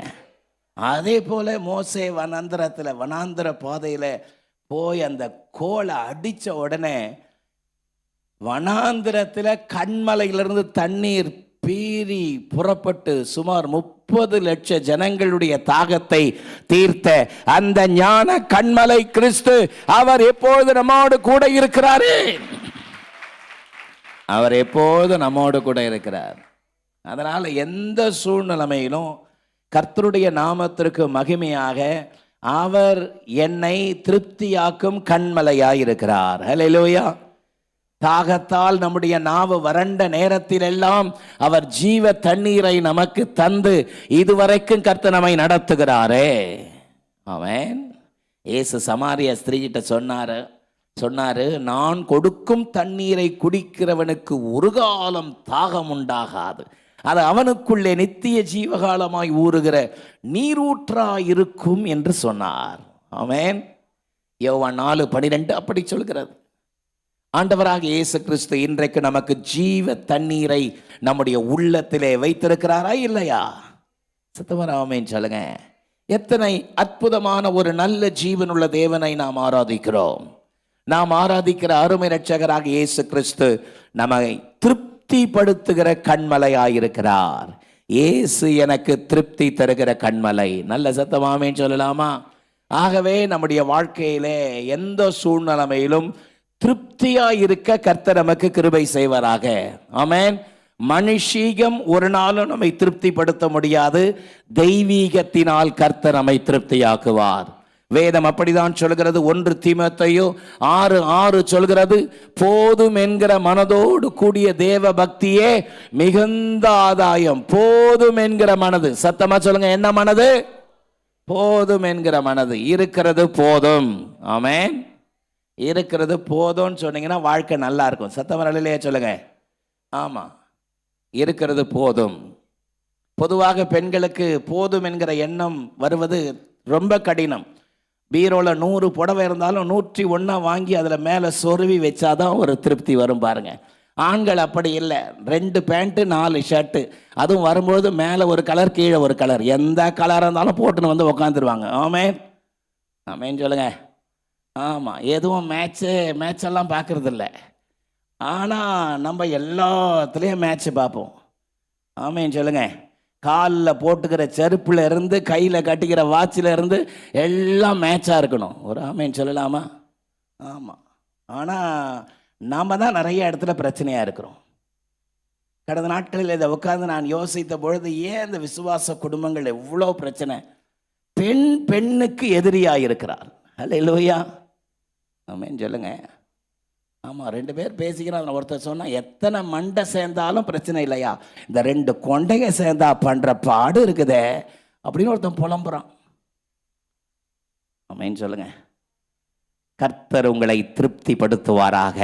அதே போல மோசே வனாந்திர பாதையில் போய் அந்த கோலை அடித்த உடனே வனாந்திரத்தில் கண்மலையிலிருந்து தண்ணீர் பீறி புறப்பட்டு சுமார் 30 லட்சம் ஜனங்களுடைய தாகத்தை தீர்த்த அந்த ஞான கண்மலை கிறிஸ்து, அவர் எப்பொழுது நம்மோடு கூட இருக்கிறாரே, அவர் எப்போது நம்மோடு கூட இருக்கிறார். அதனால் எந்த சூழ்நிலைமையிலும் கர்த்தருடைய நாமத்திற்கு மகிமையாக அவர் என்னை திருப்தியாக்கும் கண்மலையாயிருக்கிறார். ஹல்லேலூயா. தாகத்தால் நம்முடைய நாவு வறண்ட நேரத்தில் எல்லாம் அவர் ஜீவ தண்ணீரை நமக்கு தந்து இதுவரைக்கும் கர்த்தர் நம்மை நடத்துகிறாரே. ஆமென். இயேசு சமாரிய ஸ்திரீகிட்ட சொன்னாரு, நான் கொடுக்கும் தண்ணீரை குடிக்கிறவனுக்கு ஒரு காலம் தாகம் உண்டாகாது, அது அவனுக்குள்ளே நித்திய ஜீவகாலமாய் ஊறுகிற நீரூற்றாய் இருக்கும் என்று சொன்னார். ஆமென். யோவான் 4:12 அப்படி சொல்கிறது. ஆண்டவராக இயேசு கிறிஸ்து இன்றைக்கு நமக்கு ஜீவ தண்ணீரை நம்முடைய உள்ளத்திலே வைத்திருக்கிறாரா இல்லையா? சத்தமாக ஆமென் சொல்லுங்க. எத்தனை அற்புதமான ஒரு நல்ல ஜீவனுள்ள தேவனை நாம் ஆராதிக்கிறோம். நாம் ஆராதிக்கிற அருமை இரட்சகராக இயேசு கிறிஸ்து நம்மை திருப்திப்படுத்துகிற கண்மலையாயிருக்கிறார். இயேசு எனக்கு திருப்தி தருகிற கண்மலை. நல்ல சத்தமாமேன்னு சொல்லலாமா? ஆகவே நம்முடைய வாழ்க்கையிலே எந்த சூழ்நிலைமையிலும் திருப்தியாயிருக்க கர்த்தர் நமக்கு கிருபை செய்வாராக. ஆமென். மனுஷீகம் ஒரு நாளும் நம்மை திருப்திப்படுத்த முடியாது, தெய்வீகத்தினால் கர்த்தர் நம்மை திருப்தியாக்குவார். வேதம் அப்படிதான் சொல்கிறது. 1 தீமோத்தேயு 6:6 சொல்கிறது, போதும் என்கிற மனதோடு கூடிய தேவ பக்தியே மிகுந்த ஆதாயம். போதும் என்கிற மனது. சத்தமா சொல்லுங்க, என்ன மனது? போதும் என்கிற மனது. இருக்கிறது போதும். ஆமென். இருக்கிறது போதும்னு சொன்னீங்கன்னா வாழ்க்கை நல்லா இருக்கும். சத்தம் இல்லையே சொல்லுங்க. ஆமா, இருக்கிறது போதும். பொதுவாக பெண்களுக்கு போதும் என்கிற எண்ணம் வருவது ரொம்ப கடினம். பீரோல 100 புடவை இருந்தாலும் 101 வாங்கி அதில் மேலே சொருவி வச்சாதான் ஒரு திருப்தி வரும் பாருங்க. ஆண்கள் அப்படி இல்லை. 2 பேண்ட்டு 4 ஷர்ட்டு, அதுவும் வரும்பொழுது மேலே ஒரு கலர் கீழே ஒரு கலர், எந்த கலராக இருந்தாலும் போட்டுன்னு வந்து உக்காந்துருவாங்க. ஆமென். ஆமென் சொல்லுங்க. ஆமாம், எதுவும் மேட்செல்லாம் பார்க்குறதில்ல. ஆனால் நம்ம எல்லாத்துலேயும் மேட்ச்சு பார்ப்போம். ஆமென் சொல்லுங்க. காலில் போட்டுக்கிற செருப்புல இருந்து கையில் கட்டிக்கிற வாட்சில் இருந்து எல்லாம் மேட்சாக இருக்கணும். ஒரு ஆமென் சொல்லலாமா? ஆமாம். ஆனால் நாம் தான் நிறைய இடத்துல பிரச்சனையாக இருக்கிறோம். கடந்த நாட்களில் இதை உட்காந்து நான் யோசித்த பொழுது, ஏன் இந்த விசுவாச குடும்பங்கள் எவ்வளோ பிரச்சனை? பெண்ணுக்கு எதிரியாக இருக்கிறார். அல்லேலூயா. ஆமென் சொல்லுங்க. ஆமாம், 2 பேர் பேசிக்கிறான். ஒருத்தர் சொன்னால் எத்தனை மண்டை சேர்ந்தாலும் பிரச்சனை இல்லையா, இந்த 2 கொண்டைங்க சேர்ந்தா பண்ணுற பாடு இருக்குதே அப்படின்னு ஒருத்தன் புலம்புறான். ஆமென் சொல்லுங்க. கர்த்தர் உங்களை திருப்திப்படுத்துவாராக.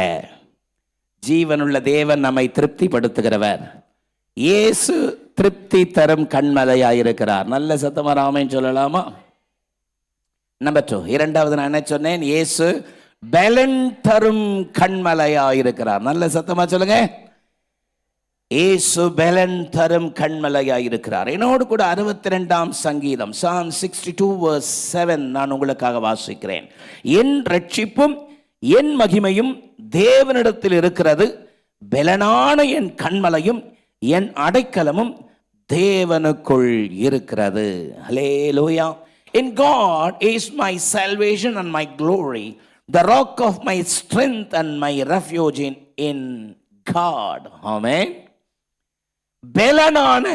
ஜீவனுள்ள தேவன் நம்மை திருப்திப்படுத்துகிறவர். இயேசு திருப்தி தரும் கண்மலையாயிருக்கிறார். நல்ல சத்தமாக ஆமென் சொல்லலாமா? நம்பர் 2, இரண்டாவது நான் என்ன சொன்னேன்? இயேசு பலன் தரும் கண்மலையாயிருக்கிறார். நல்ல சத்தமா சொல்லுங்க. இயேசு பலன் தரும் கண்மலையாயிருக்கிறார். என்னோடு கூட 62ஆம் சங்கீதம் Psalm 62:7 நான் உங்களுக்காக வாசிக்கிறேன். என் ரட்சிப்பும் என் மகிமையும் தேவனிடத்தில் இருக்கிறது, பலனான என் கண்மலையும் என் அடைக்கலமும் தேவனுக்குள் இருக்கிறது. ஹல்லேலூயா. In God is my salvation and my glory, the rock of my strength and my refuge in God. ஆமென். பெலனான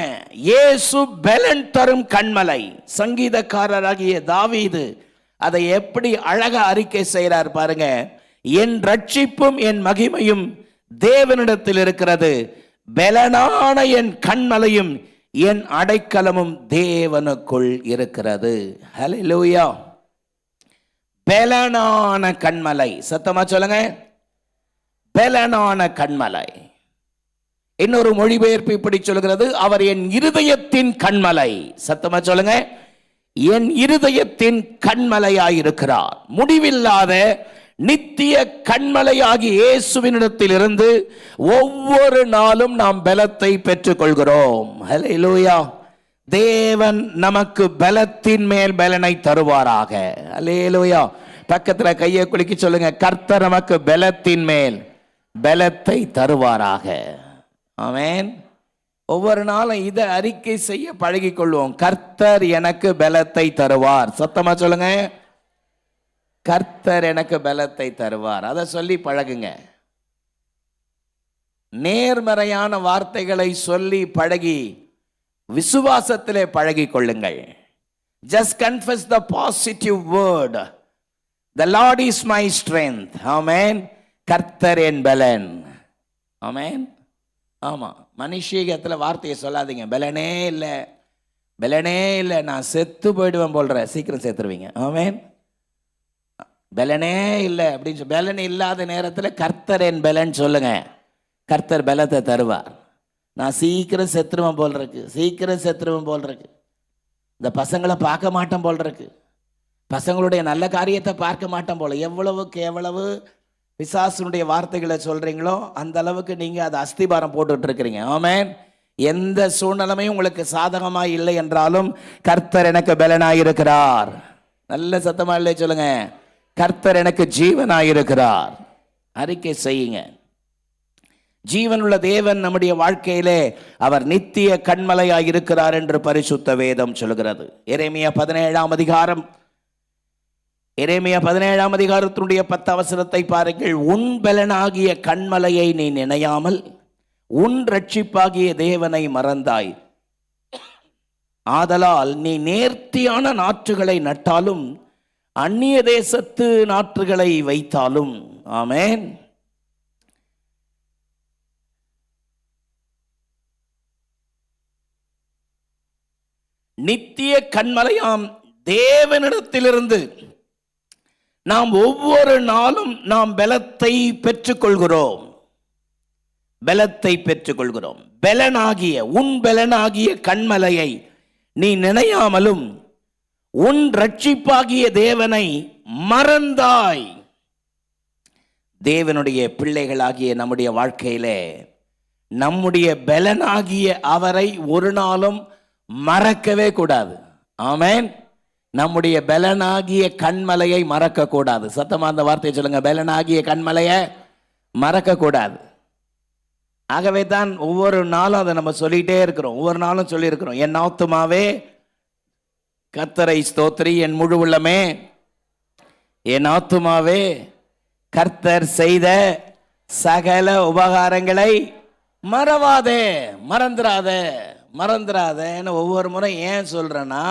இயேசு பெலன் தரும் கண்மலை. சங்கீதக்காரராகிய தாவீது அதை எப்படி அழகா அறிக்கை செய்கிறார் பாருங்க. என் ரட்சிப்பும் என் மகிமையும் தேவனிடத்தில் இருக்கிறது, பெலனான என் கண்மலையும் என் அடைக்கலமும் தேவனுக்குள் இருக்கிறது. ஹல்லேலூயா. பெலனான கண்மலை. சத்தமா சொல்லுங்க. பெலனான கண்மலை. இன்னொரு மொழிபெயர்ப்பு இப்படி சொல்கிறது, அவர் என் இருதயத்தின் கண்மலை. சத்தமா சொல்லுங்க. என் இருதயத்தின் கண்மலையாயிருக்கிறார். முடிவில்லாத நித்திய கண்மலையாகி இயேசுவினிடத்தில் இருந்து ஒவ்வொரு நாளும் நாம் பலத்தை பெற்றுக் கொள்கிறோம். ஹல்லேலூயா. தேவன் நமக்கு பலத்தின் மேல் பலனை தருவாராக. அல்லேலூயா. பக்கத்துல கையை குலுக்கி சொல்லுங்க, கர்த்தர் நமக்கு பலத்தின் மேல் பலத்தை தருவாராக. ஆமென். ஒவ்வொரு நாளும் இதை அறிக்கை செய்ய பழகிக் கொள்வோம். கர்த்தர் எனக்கு பலத்தை தருவார். சத்தமா சொல்லுங்க. கர்த்தர் எனக்கு பலத்தை தருவார். அதை சொல்லி பழகுங்க. நேர்மறையான வார்த்தைகளை சொல்லி பழகி விசுவாசத்திலே பழகி கொள்ளுங்கள். Just confess the positive word. The Lord is my strength. Amen. கர்த்தர் என் பலன். ஆமென். ஆமா, மனுஷீகத்தில் வார்த்தையை சொல்லாதீங்க. பலனே இல்லை, பலனே இல்லை, நான் செத்து போயிடுவேன் போல்ற. சீக்கிரம் செத்துருவீங்க. ஆமென். பலனே இல்லை அப்படின்னு பலன் இல்லாத நேரத்தில் கர்த்தர் என் பலன் சொல்லுங்க. கர்த்தர் பலத்தை தருவார். நான் சீக்கிரம் செத்துருவேன் போல் இருக்கு, சீக்கிரம் செத்துருவேன் போல் இருக்கு, இந்த பசங்களை பார்க்க மாட்டேன் போல் இருக்கு, பசங்களுடைய நல்ல காரியத்தை பார்க்க மாட்டேன் போல. எவ்வளவுக்கு எவ்வளவு பிசாசுனுடைய வார்த்தைகளை சொல்றீங்களோ அந்த அளவுக்கு நீங்க அதை அஸ்திபாரம் போட்டுட்டு இருக்கிறீங்க. ஆமென். எந்த சூழ்நிலையும் உங்களுக்கு சாதகமாக இல்லை என்றாலும் கர்த்தர் எனக்கு பலனாயிருக்கிறார். நல்ல சத்தமா இல்லை சொல்லுங்க. கர்த்தர் எனக்கு ஜீவனாயிருக்கிறார். அறிக்கை செய்யுங்க. ஜீவனுள்ள தேவன் நம்முடைய வாழ்க்கையிலே அவர் நித்திய கண்மலையாய் இருக்கிறார் என்று பரிசுத்த வேதம் சொல்கிறது. எரேமியா 17ஆம் அதிகாரம், எரேமியா 17ஆம் அதிகாரத்தினுடைய 10 வசனத்தை பாருங்கள். உன் பலனாகிய கண்மலையை நீ நினையாமல் உன் ரட்சிப்பாகிய தேவனை மறந்தாய். ஆதலால் நீ நேர்த்தியான நாற்றுகளை நட்டாலும் அந்நிய தேசத்து நாற்றுகளை வைத்தாலும். ஆமென். நித்திய கண்மலையாம் தேவனிடத்திலிருந்து நாம் ஒவ்வொரு நாளும் நாம் பலத்தை பெற்றுக்கொள்கிறோம். பலத்தை பெற்றுக்கொள்கிறோம். உன் பலனாகிய கண்மலையை நீ நினையாமலும் உன் ரட்சிப்பாகிய தேவனை மறந்தாய். தேவனுடைய பிள்ளைகளாகிய நம்முடைய வாழ்க்கையிலே நம்முடைய பலனாகிய அவரை ஒரு நாளும் மறக்கவே கூடாது. ஆமென். நம்முடைய பலனாகிய கண்மலையை மறக்க கூடாது. சத்தமா அந்த வார்த்தையை சொல்லுங்க, பலனாகிய கண்மலையை மறக்க கூடாது. ஆகவே தான் ஒவ்வொரு நாளும் அதை நம்ம சொல்லிட்டே இருக்கிறோம். ஒவ்வொரு நாளும் சொல்லியிருக்கிறோம், என் ஆத்துமாவே கர்த்தரை ஸ்தோத்திரி, என் முழு உள்ளமே என் ஆத்துமாவே கர்த்தர் செய்த சகல உபகாரங்களை மறவாதே, மறந்துடாதேன்னு ஒவ்வொரு முறை ஏன் சொல்றேன்னா,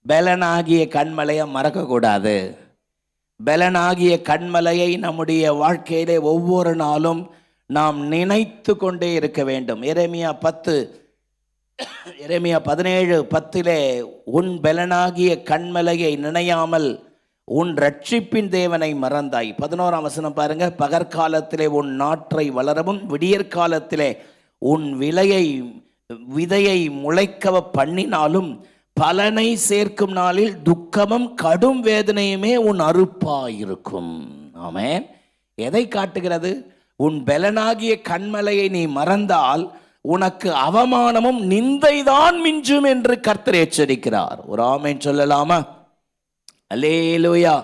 பலனாகிய கண்மலையை மறக்கக்கூடாது. பலனாகிய கண்மலையை நம்முடைய வாழ்க்கையிலே ஒவ்வொரு நாளும் நாம் நினைத்து கொண்டே இருக்க வேண்டும். எரேமியா 17:10 உன் பலனாகிய கண்மலையை நினையாமல் உன் ரட்சிப்பின் தேவனை மறந்தாய். 11ஆம் வசனம் பாருங்க, பகற்காலத்திலே உன் நாற்றை வளரவும் விடியற்காலத்திலே உன் விதையை முளைக்கவ பண்ணினாலும் பலனை சேர்க்கும் நாளில் துக்கமும் கடும் வேதனையுமே உன் அறுப்பாயிருக்கும். ஆமென். எதை காட்டுகிறது? உன் பலனாகிய கண்மலையை நீ மறந்தால் உனக்கு அவமானமும் நிந்தைதான் மிஞ்சும் என்று கர்த்தர் எச்சரிக்கிறார். ஒரு ஆமென் சொல்லலாமா? அல்லேலூயா.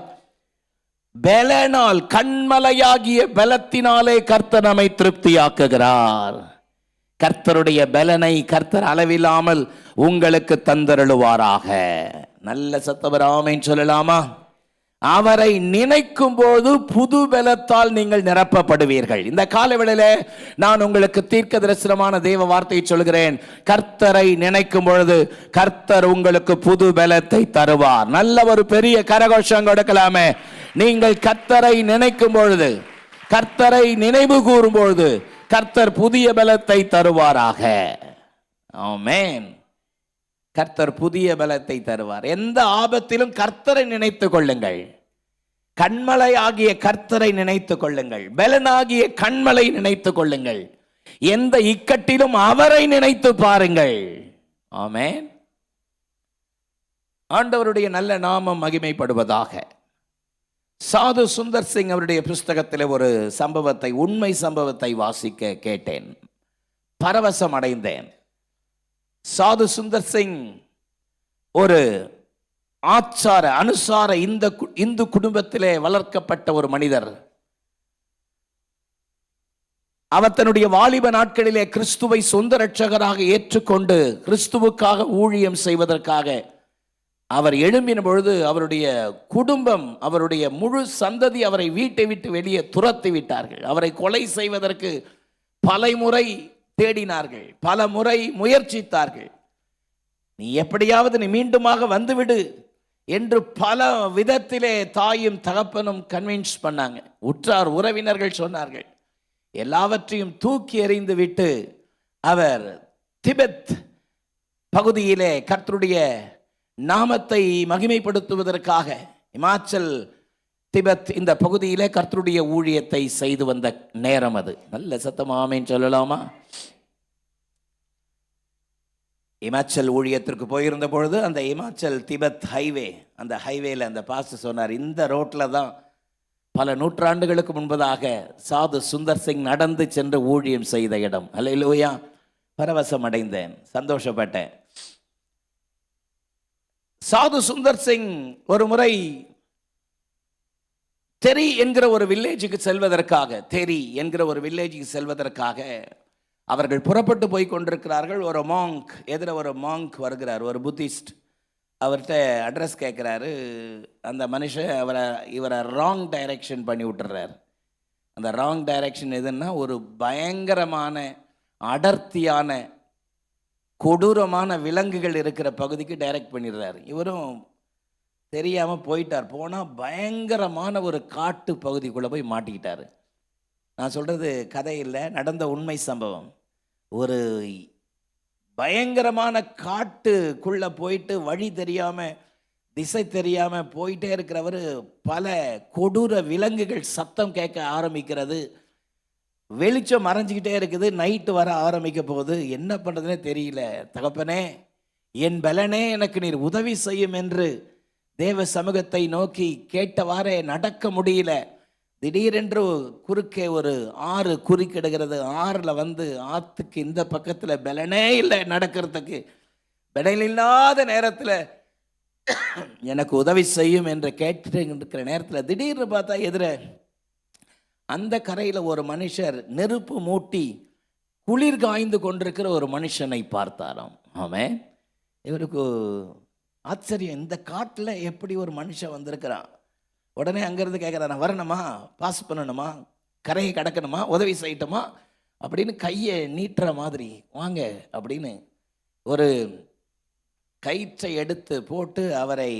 பலனால், கண்மலையாகிய பலத்தினாலே கர்த்தர் நம்மை திருப்தியாக்குகிறார். கர்த்தருடைய பலனை கர்த்தர் அளவில்லாமல் உங்களுக்கு தந்தருளுவாராக. நல்ல சத்தவர் ஆமென் சொல்லலாமா? அவரை நினைக்கும் போது புது பலத்தால் நீங்கள் நிரப்பப்படுவீர்கள். இந்த காலவேளையில நான் உங்களுக்கு தீர்க்க தரிசனமான தேவ வார்த்தையை சொல்கிறேன். கர்த்தரை நினைக்கும் பொழுது கர்த்தர் உங்களுக்கு புது பலத்தை தருவார். நல்ல ஒரு பெரிய கரகோஷம் கொடுக்கலாமே. நீங்கள் கர்த்தரை நினைக்கும் பொழுது, கர்த்தரை நினைவு கூறும் பொழுது கர்த்தர் புதிய பலத்தை தருவாராக. ஆமென். கர்த்தர் புதிய பலத்தை தருவார். எந்த ஆபத்திலும் கர்த்தரை நினைத்துக் கொள்ளுங்கள். கண்மலை ஆகிய கர்த்தரை நினைத்துக் கொள்ளுங்கள். பலனாகிய கண்மலை நினைத்துக் கொள்ளுங்கள். எந்த இக்கட்டிலும் அவரை நினைத்து பாருங்கள். ஆமென். ஆண்டவருடைய நல்ல நாமம் மகிமைப்படுவதாக. சாது சுந்தர் சிங் அவருடைய புஸ்தகத்தில் ஒரு சம்பவத்தை, உண்மை சம்பவத்தை வாசிக்க கேட்டேன். பரவசம் அடைந்தேன். சாது சுந்தர் சிங் ஒரு ஆச்சார அனுசார இந்து குடும்பத்திலே வளர்க்கப்பட்ட ஒரு மனிதர். அவர் தன்னுடைய வாலிப நாட்களிலே கிறிஸ்துவை சொந்த இரட்சகராக ஏற்றுக்கொண்டு கிறிஸ்துவுக்காக ஊழியம் செய்வதற்காக அவர் எழும்பின பொழுது அவருடைய குடும்பம், அவருடைய முழு சந்ததி அவரை வீட்டை விட்டு வெளியே துரத்தி விட்டார்கள். அவரை கொலை செய்வதற்கு பலமுறை தேடினார்கள், பல முறை முயற்சித்தார்கள். நீ எப்படியாவது நீ மீண்டுமாக வந்துவிடு என்று பல விதத்திலே தாயும் தகப்பனும் கன்வின்ஸ் பண்ணாங்க. உற்றார் உறவினர்கள் சொன்னார்கள். எல்லாவற்றையும் தூக்கி எறிந்து விட்டு அவர் திபெத் பகுதியிலே கர்த்தருடைய நாமத்தை மகிமைப்படுத்துவதற்காக இமாச்சல் திபெத் இந்த பகுதியிலே கர்த்தருடைய ஊழியத்தை செய்து வந்த நேரம் அது. நல்ல சத்தமாமேன்னு சொல்லலாமா? இமாச்சல் ஊழியத்திற்கு போயிருந்த பொழுது அந்த இமாச்சல் திபெத் ஹைவே, அந்த ஹைவேல அந்த பாஸ்டர் சொன்னார், இந்த ரோட்டில் தான் பல நூற்றாண்டுகளுக்கு முன்பதாக சாது சுந்தர் சிங் நடந்து சென்று ஊழியம் செய்த இடம். அல்லேலூயா. பரவசம் அடைந்தேன், சந்தோஷப்பட்டேன். சாது சுந்தர் சிங் ஒரு முறை தெரி என்கிற ஒரு வில்லேஜுக்கு செல்வதற்காக அவர்கள் புறப்பட்டு போய் கொண்டிருக்கிறார்கள். ஒரு மாங்க் வருகிறார், ஒரு புத்திஸ்ட். அவர்கிட்ட அட்ரஸ் கேட்குறாரு. அந்த மனுஷன் இவரை ராங் டைரக்ஷன் பண்ணி விட்டுறார். அந்த ராங் டைரக்ஷன் எதுன்னா, ஒரு பயங்கரமான அடர்த்தியான கொடூரமான விலங்குகள் இருக்கிற பகுதிக்கு டைரக்ட் பண்ணிடுறாரு. இவரும் தெரியாமல் போயிட்டார். போனால் பயங்கரமான ஒரு காட்டு பகுதிக்குள்ளே போய் மாட்டிக்கிட்டார். நான் சொல்கிறது கதை இல்லை, நடந்த உண்மை சம்பவம். ஒரு பயங்கரமான காட்டுக்குள்ளே போயிட்டு வழி தெரியாமல் திசை தெரியாம போயிட்டே இருக்கிறவர் பல கொடூர விலங்குகள் சத்தம் கேட்க ஆரம்பிக்கிறது. வெளிச்சம் மறைஞ்சிக்கிட்டே இருக்குது. நைட்டு வர ஆரம்பிக்க போகுது. என்ன பண்ணுறதுனே தெரியல. தகப்பனே, என் பலனே எனக்கு நீர் உதவி செய்யும் என்று தேவ சமூகத்தை நோக்கி கேட்டவாறே நடக்க முடியல. திடீரென்று குறுக்கே ஒரு ஆறு குறுக்கிடுகிறது. ஆறில் ஆற்றுக்கு இந்த பக்கத்தில் பலனே இல்லை, நடக்கிறதுக்கு பலன் இல்லாத நேரத்தில் எனக்கு உதவி செய்யும் என்று கேட்டு இருக்கிற நேரத்தில் திடீர்னு பார்த்தா எதிர அந்த கரையில் ஒரு மனுஷர் நெருப்பு மூட்டி குளிர் காய்ந்து கொண்டிருக்கிற ஒரு மனுஷனை பார்த்தாராம். ஆமாம், இவருக்கு ஆச்சரியம், இந்த காட்டில் எப்படி ஒரு மனுஷன் வந்திருக்கிறான். உடனே அங்கேருந்து கேட்குறாரு, நான் வரணுமா, பாஸ் பண்ணணுமா, கரையை கடக்கணுமா, உதவி செய்யட்டுமா அப்படின்னு கையை நீட்டுற மாதிரி, வாங்க அப்படின்னு ஒரு கயிற்றை எடுத்து போட்டு அவரை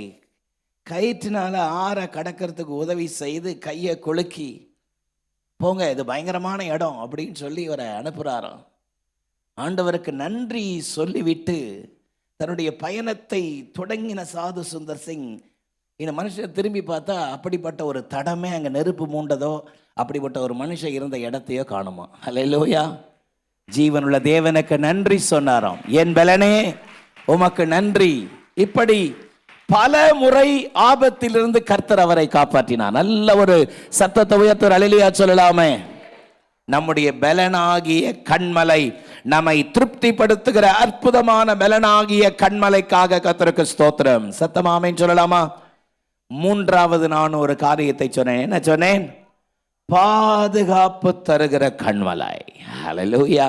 கயிற்றினால ஆற கடக்கிறதுக்கு உதவி செய்து கையை கொலுக்கி, போங்க இது பயங்கரமான இடம் அப்படின்னு சொல்லி அவரை அனுப்புகிறாராம். ஆண்டவருக்கு நன்றி சொல்லிவிட்டு தன்னுடைய பயணத்தை தொடங்கின சாது சுந்தர் சிங் இந்த மனுஷன் திரும்பி பார்த்தா அப்படிப்பட்ட ஒரு தடமே அங்கே நெருப்பு மூண்டதோ அப்படிப்பட்ட ஒரு மனுஷன் இருந்த இடத்தையோ காணுமா. அல்லேலூயா. ஜீவனுள்ள தேவனுக்கு நன்றி சொன்னாராம். என் பலனே உமக்கு நன்றி. இப்படி பல முறை ஆபத்திலிருந்து கர்த்தர் அவரை காப்பாற்றினார். நல்ல ஒரு சத்தத்தை உயர்த்தர் அல்லேலூயா சொல்லலாமே. நம்முடைய பலனாகிய கண்மலை, நம்மை திருப்திப்படுத்துகிற அற்புதமான பலனாகிய கண்மலைக்காக கர்த்தருக்கு ஸ்தோத்திரம். சத்தமாமேன்னு சொல்லலாமா? மூன்றாவது நான் ஒரு காரியத்தை சொன்னேன். என்ன சொன்னேன்? பாதுகாப்பு தருகிற கண்மலை. ஹல்லேலூயா.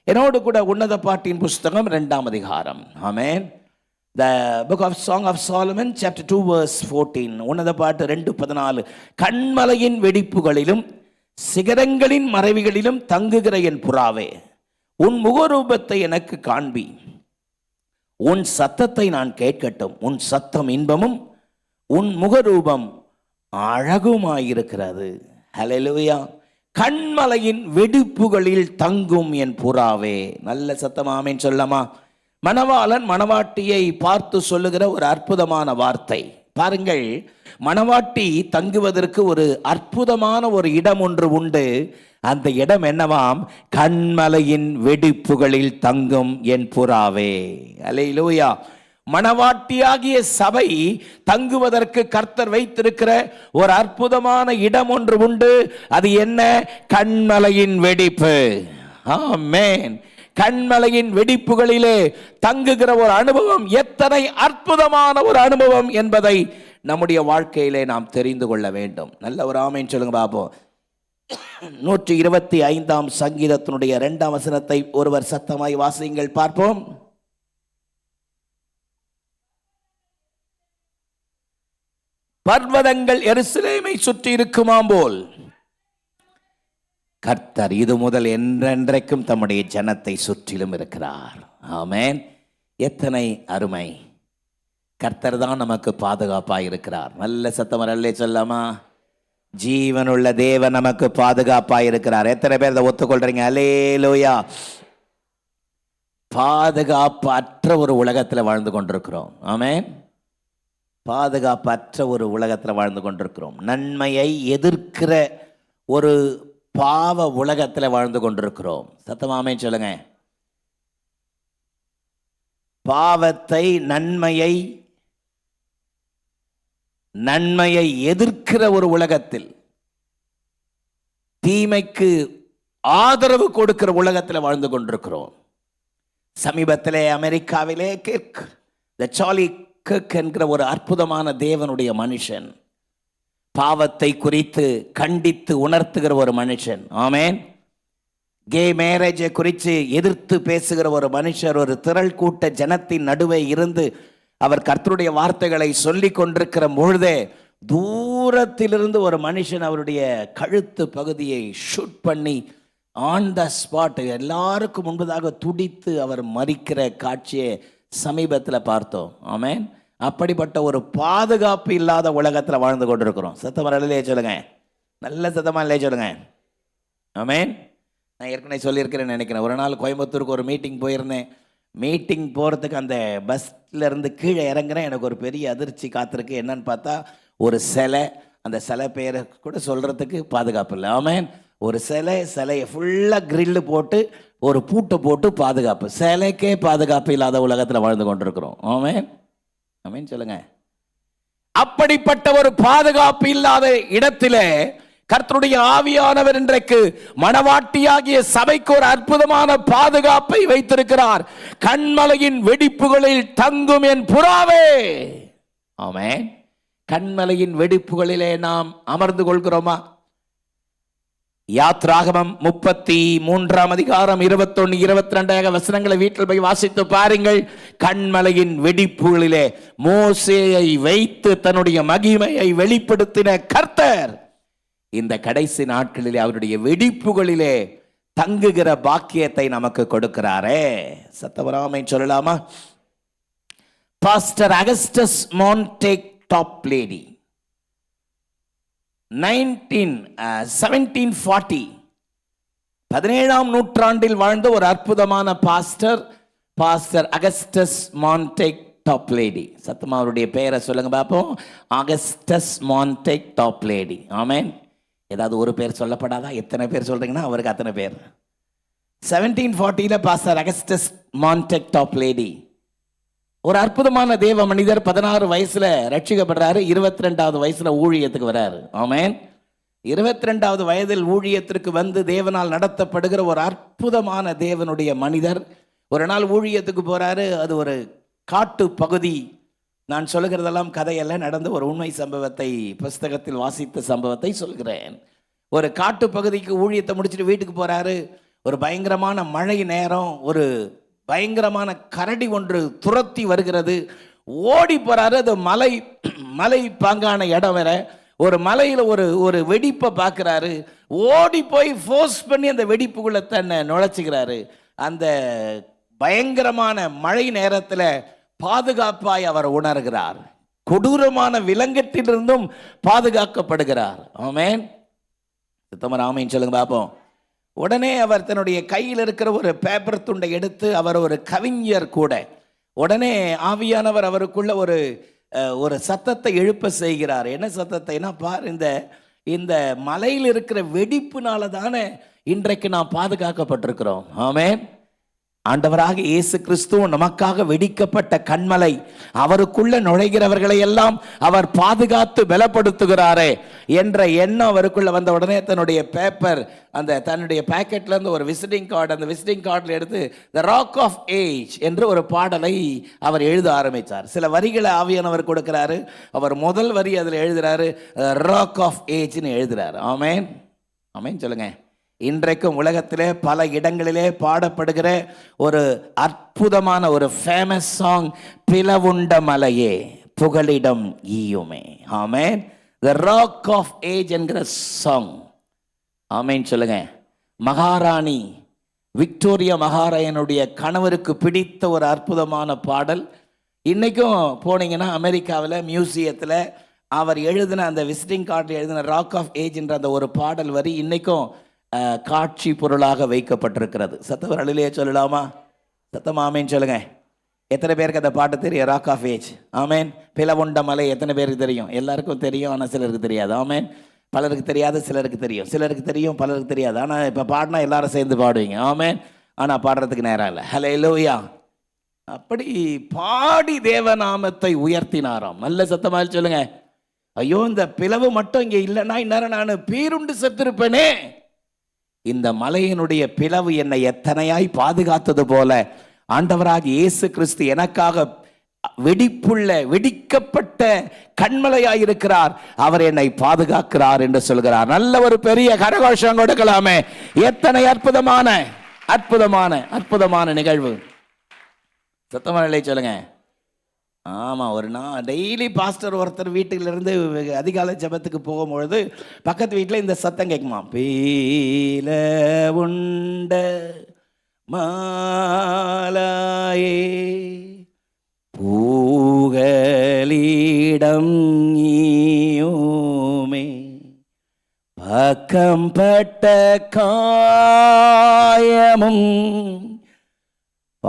என்னோடு கூட உன்னத பாட்டின் புஸ்தகம் 2ஆம் அதிகாரம். ஆமென். The book of Song of Solomon chapter 2 verse 14. உன்னத பாட்டு 2:14. கண்மலையின் வெடிப்புகளிலும் சிகரங்களின் மறைவுகளிலும் தங்குகிற என் புறாவே, உன் முகரூபத்தை எனக்கு காண்பி, உன் சத்தத்தை நான் கேட்கட்டும். உன் சத்தம் இன்பமும் உன் முகரூபம் அழகுமாயிருக்கிறது. ஹல்லேலூயா. கண்மலையின் வெடிப்புகளில் தங்கும் என் புறாவே. நல்ல சத்தமாமேன்னு சொல்லலாமா? மணவாளன் மணவாட்டியை பார்த்து சொல்லுகிற ஒரு அற்புதமான வார்த்தை பாருங்கள். மணவாட்டி தங்குவதற்கு ஒரு அற்புதமான ஒரு இடம் ஒன்று உண்டு. அந்த இடம் என்னவாம்? கண்மலையின் வெடிப்புகளில் தங்கும் என் புறாவே. அல்லேலூயா. மணவாட்டியாகிய சபை தங்குவதற்கு கர்த்தர் வைத்திருக்கிற ஒரு அற்புதமான இடம் ஒன்று உண்டு. அது என்ன? கண்மலையின் வெடிப்பு. ஆமென். கண்மலையின் வெடிப்புகளிலே தங்குகிற ஒரு அனுபவம் எத்தனை அற்புதமான ஒரு அனுபவம் என்பதை நம்முடைய வாழ்க்கையிலே நாம் தெரிந்து கொள்ள வேண்டும். நல்ல ஒரு ஆமென் சொல்லுங்க பாப்போம். 125ஆம் சங்கீதத்தினுடைய 2ஆம் வசனத்தை ஒருவர் சத்தமாய் வாசியுங்கள் பார்ப்போம். பர்வதங்கள் எருசலேமை சுற்றி இருக்குமாம் போல் கர்த்தர் இது முதல் என்றென்றைக்கும் தம்முடைய ஜனத்தை சுற்றிலும் இருக்கிறார். ஆமென். எத்தனை அருமை. கர்த்தர் தான் நமக்கு பாதுகாப்பாக இருக்கிறார். நல்ல சத்தம் அல்லே சொல்லாமா? ஜீவனுள்ள தேவன் நமக்கு பாதுகாப்பாக இருக்கிறார். எத்தனை பேர் இதை ஒத்துக்கொள்றீங்க? அல்லேலூயா. பாதுகாப்பற்ற ஒரு உலகத்தில் வாழ்ந்து கொண்டிருக்கிறோம். ஆமென். பாதுகாப்பற்ற ஒரு உலகத்தில் வாழ்ந்து கொண்டிருக்கிறோம். நன்மையை எதிர்க்கிற ஒரு பாவ உலகத்தில் வாழ்ந்து கொண்டிருக்கிறோம். சத்தமாமே சொல்லுங்க. பாவத்தை நன்மையை எதிர்க்கிற ஒரு உலகத்தில், தீமைக்கு ஆதரவு கொடுக்கிற உலகத்தில் வாழ்ந்து கொண்டிருக்கிறோம். சமீபத்திலே அமெரிக்காவிலே கிர்க், த சார்லி கிர்க் என்கிற ஒரு அற்புதமான தேவனுடைய மனுஷன், பாவத்தை குறித்து கண்டித்து உணர்த்துகிற ஒரு மனுஷன். ஆமென். கே மேரேஜை குறித்து எதிர்த்து பேசுகிற ஒரு மனுஷர் ஒரு திரள் கூட்ட ஜனத்தின் நடுவே இருந்து அவர் கர்த்தருடைய வார்த்தைகளை சொல்லி கொண்டிருக்கிற பொழுதே தூரத்திலிருந்து ஒரு மனுஷன் அவருடைய கழுத்து பகுதியை ஷூட் பண்ணி ஆன் த ஸ்பாட் எல்லாருக்கும் முன்பதாக துடித்து அவர் மரிக்கிற காட்சியை சமீபத்தில் பார்த்தோம். ஆமென். அப்படிப்பட்ட ஒரு பாதுகாப்பு இல்லாத உலகத்தில் வாழ்ந்து கொண்டிருக்கிறோம். சத்தமாக இல்லையே சொல்லுங்க. நல்ல சத்தமாக இல்லையே சொல்லுங்க. ஆமென். நான் ஏற்கனவே சொல்லியிருக்கிறேன்னு நினைக்கிறேன். ஒரு நாள் கோயம்புத்தூருக்கு ஒரு மீட்டிங் போயிருந்தேன். மீட்டிங் போகிறதுக்கு அந்த பஸ்ல இருந்து கீழே இறங்குறேன். எனக்கு ஒரு பெரிய அதிர்ச்சி காத்திருக்கு. என்னன்னு பார்த்தா ஒரு சிலை. அந்த சிலை பேரை கூட சொல்கிறதுக்கு பாதுகாப்பு இல்லை. ஆமேன். ஒரு சிலையை ஃபுல்லாக கிரில்லு போட்டு ஒரு பூட்டை போட்டு பாதுகாப்பு. சிலைக்கே பாதுகாப்பு இல்லாத உலகத்தில் வாழ்ந்து கொண்டிருக்கிறோம். ஆமேன். ஆமேன் சொல்லுங்க. அப்படிப்பட்ட ஒரு பாதுகாப்பு இல்லாத இடத்திலே கர்த்தருடைய ஆவியானவர் இன்றைக்கு மணவாட்டியாகிய சபைக்கு ஒரு அற்புதமான பாதுகாப்பை வைத்திருக்கிறார். கன்மலையின் வெடிப்புகளில் தங்கும் என் புறாவே. ஆமென். கன்மலையின் வெடிப்புகளிலே நாம் அமர்ந்து கொள்கிறோமா? யாத்ராகமம் 33 அதிகாரம் 21, 22 வசனங்களை வீட்டில் போய் வாசித்து பாருங்கள். கன்மலையின் வெடிப்புகளிலே மோசேயை வைத்து தன்னுடைய மகிமையை வெளிப்படுத்தின கர்த்தர் இந்த கடைசி நாட்களிலே அவருடைய வெடிப்புகளிலே தங்குகிற பாக்கியத்தை நமக்கு கொடுக்கிறாரே. சத்தவராமை சொல்லலாமா? Pastor Augustus Montague Toplady 1740 17ஆம் நூற்றாண்டில் வாழ்ந்த ஒரு அற்புதமான pastor Augustus Montague Toplady. சத்தமா அவருடைய பெயரை சொல்லுங்க பார்ப்போம். Augustus Montague Toplady. Amen. ஏதாவது ஒரு பேர் சொல்லப்படாதா? எத்தனை பேர் சொல்றீங்கன்னா அவருக்கு அத்தனை பேர். 1740 pastor Augustus Montague top lady ஒரு அற்புதமான தேவ மனிதர். 16 வயசுல ரட்சிக்கப்படுறாரு. 22வது வயசுல ஊழியத்துக்கு வராரு. ஆமென். 22வது வயதில் ஊழியத்திற்கு வந்து தேவனால் நடத்தப்படுகிற ஒரு அற்புதமான தேவனுடைய மனிதர். ஒரு நாள் ஊழியத்துக்கு போறாரு. அது ஒரு காட்டு பகுதி. நான் சொல்லுகிறதெல்லாம் கதையல்ல, நடந்த ஒரு உண்மை சம்பவத்தை, புஸ்தகத்தில் வாசித்த சம்பவத்தை சொல்கிறேன். ஒரு காட்டு பகுதிக்கு ஊழியத்தை முடிச்சுட்டு வீட்டுக்கு போறாரு. ஒரு பயங்கரமான மழை நேரம். ஒரு பயங்கரமான கரடி ஒன்று துரத்தி வருகிறது. ஓடி போறாரு. அது மலை பாங்கான இடம் வேற. ஒரு மலையில் ஒரு வெடிப்பை பார்க்கிறாரு. ஓடி போய் ஃபோர்ஸ் பண்ணி அந்த வெடிப்புக்குள்ள தன்னை நுழைச்சிக்கிறாரு. அந்த பயங்கரமான மழை நேரத்தில் பாதுகாப்பாய் அவர் உணர்கிறார். கொடூரமான விலங்கட்டிலிருந்தும் பாதுகாக்கப்படுகிறார். ஆமென். சுத்தமாக ஆமென் சொல்லுங்க பார்ப்போம். உடனே அவர் தன்னுடைய கையில் இருக்கிற ஒரு பேப்பர் துண்டை எடுத்து, அவர் ஒரு கவிஞர் கூட, உடனே ஆவியானவர் அவருக்குள்ள ஒரு சத்தத்தை எழுப்ப செய்கிறார். என்ன சத்தத்தைனா, பார், இந்த மலையில் இருக்கிற வெடிப்புனால தானே இன்றைக்கு நாம் பாதுகாக்கப்பட்டிருக்கிறோம். ஆமென். ஆண்டவராக இயேசு கிறிஸ்துவ நமக்காக வெடிக்கப்பட்ட கன்மலை, அவருக்குள்ள நுழைகிறவர்களை எல்லாம் அவர் பாதுகாத்து பலப்படுத்துகிறாரே என்ற எண்ணம் அவருக்குள்ள வந்த உடனே தன்னுடைய பேப்பர், தன்னுடைய பாக்கெட்ல இருந்து ஒரு விசிட்டிங் கார்டு, அந்த விசிட்டிங் கார்டில் எடுத்து த ராக் ஆஃப் ஏஜ் என்று ஒரு பாடலை அவர் எழுத ஆரம்பித்தார். சில வரிகளை ஆவியானவர் கொடுக்கிறாரு. அவர் முதல் வரி அதில் எழுதுறாரு, ராக் ஆஃப் ஏஜ்னு எழுதுறாரு. ஆமென். ஆமென் சொல்லுங்க. இன்றைக்கும் உலகத்திலே பல இடங்களிலே பாடப்படுகிற ஒரு அற்புதமான ஒரு ஃபேமஸ் சாங், பிளவுண்ட மலையே புகலிடம் ஈயுமே. ஆமென். தி ராக் ஆஃப் ஏஜ் என்கிற சாங். ஆமென் சொல்லுங்க. மகாராணி விக்டோரியா மகாராயனுடைய கணவருக்கு பிடித்த ஒரு அற்புதமான பாடல். இன்னைக்கும் போனீங்கன்னா அமெரிக்காவில் மியூசியத்தில் அவர் எழுதின அந்த விசிட்டிங் கார்டில் எழுதின ராக் ஆஃப் ஏஜ் என்ற அந்த ஒரு பாடல் வரி இன்னைக்கும் காட்சி பொருளாக வைக்கப்பட்டிருக்கிறது. சத்தவர் அழிலையே சொல்லலாமா? சத்தமா ஆமேன் சொல்லுங்க. எத்தனை பேருக்கு அந்த பாட்டு தெரியும்? Rock of age. ஆமேன். பிளவுண்ட மலை எத்தனை பேருக்கு தெரியும்? எல்லாருக்கும் தெரியும், ஆனால் சிலருக்கு தெரியாது. ஆமேன். பலருக்கு தெரியாது, சிலருக்கு தெரியும். சிலருக்கு தெரியும், பலருக்கு தெரியாது. ஆனால் இப்போ பாடினா எல்லாரும் சேர்ந்து பாடுவீங்க. ஆமேன். ஆனால் பாடுறதுக்கு நேரம் இல்லை. ஹல்லேலூயா. அப்படி பாடி தேவநாமத்தை உயர்த்தினாராம். நல்ல சத்தமாக சொல்லுங்க. ஐயோ, இந்த பிளவு மட்டும் இங்கே இல்லைன்னா இந்நேரம் நான் பீருண்டு செத்திருப்பேனே. இந்த மலையினுடைய பிளவு என்னை எத்தனையாய் பாதுகாத்தது போல ஆண்டவராக இயேசு கிறிஸ்து எனக்காக வெடிக்கப்பட்ட கண்மலையாயிருக்கிறார். அவர் என்னை பாதுகாக்கிறார் என்று சொல்கிறார். நல்ல ஒரு பெரிய கரகோஷம் கொடுக்கலாமே. எத்தனை அற்புதமான அற்புதமான அற்புதமான நிகழ்வு. சத்தமான நிலை சொல்லுங்க. ஆமாம். ஒரு நாள் டெய்லி பாஸ்டர் ஒருத்தர் வீட்டிலிருந்து அதிகாலை ஜபத்துக்கு போகும்பொழுது பக்கத்து வீட்டில் இந்த சத்தம் கேட்குமா, பீல உண்ட மாலாயே பூகலிடம் ஈயுமே பக்கம் பட்ட காயமும்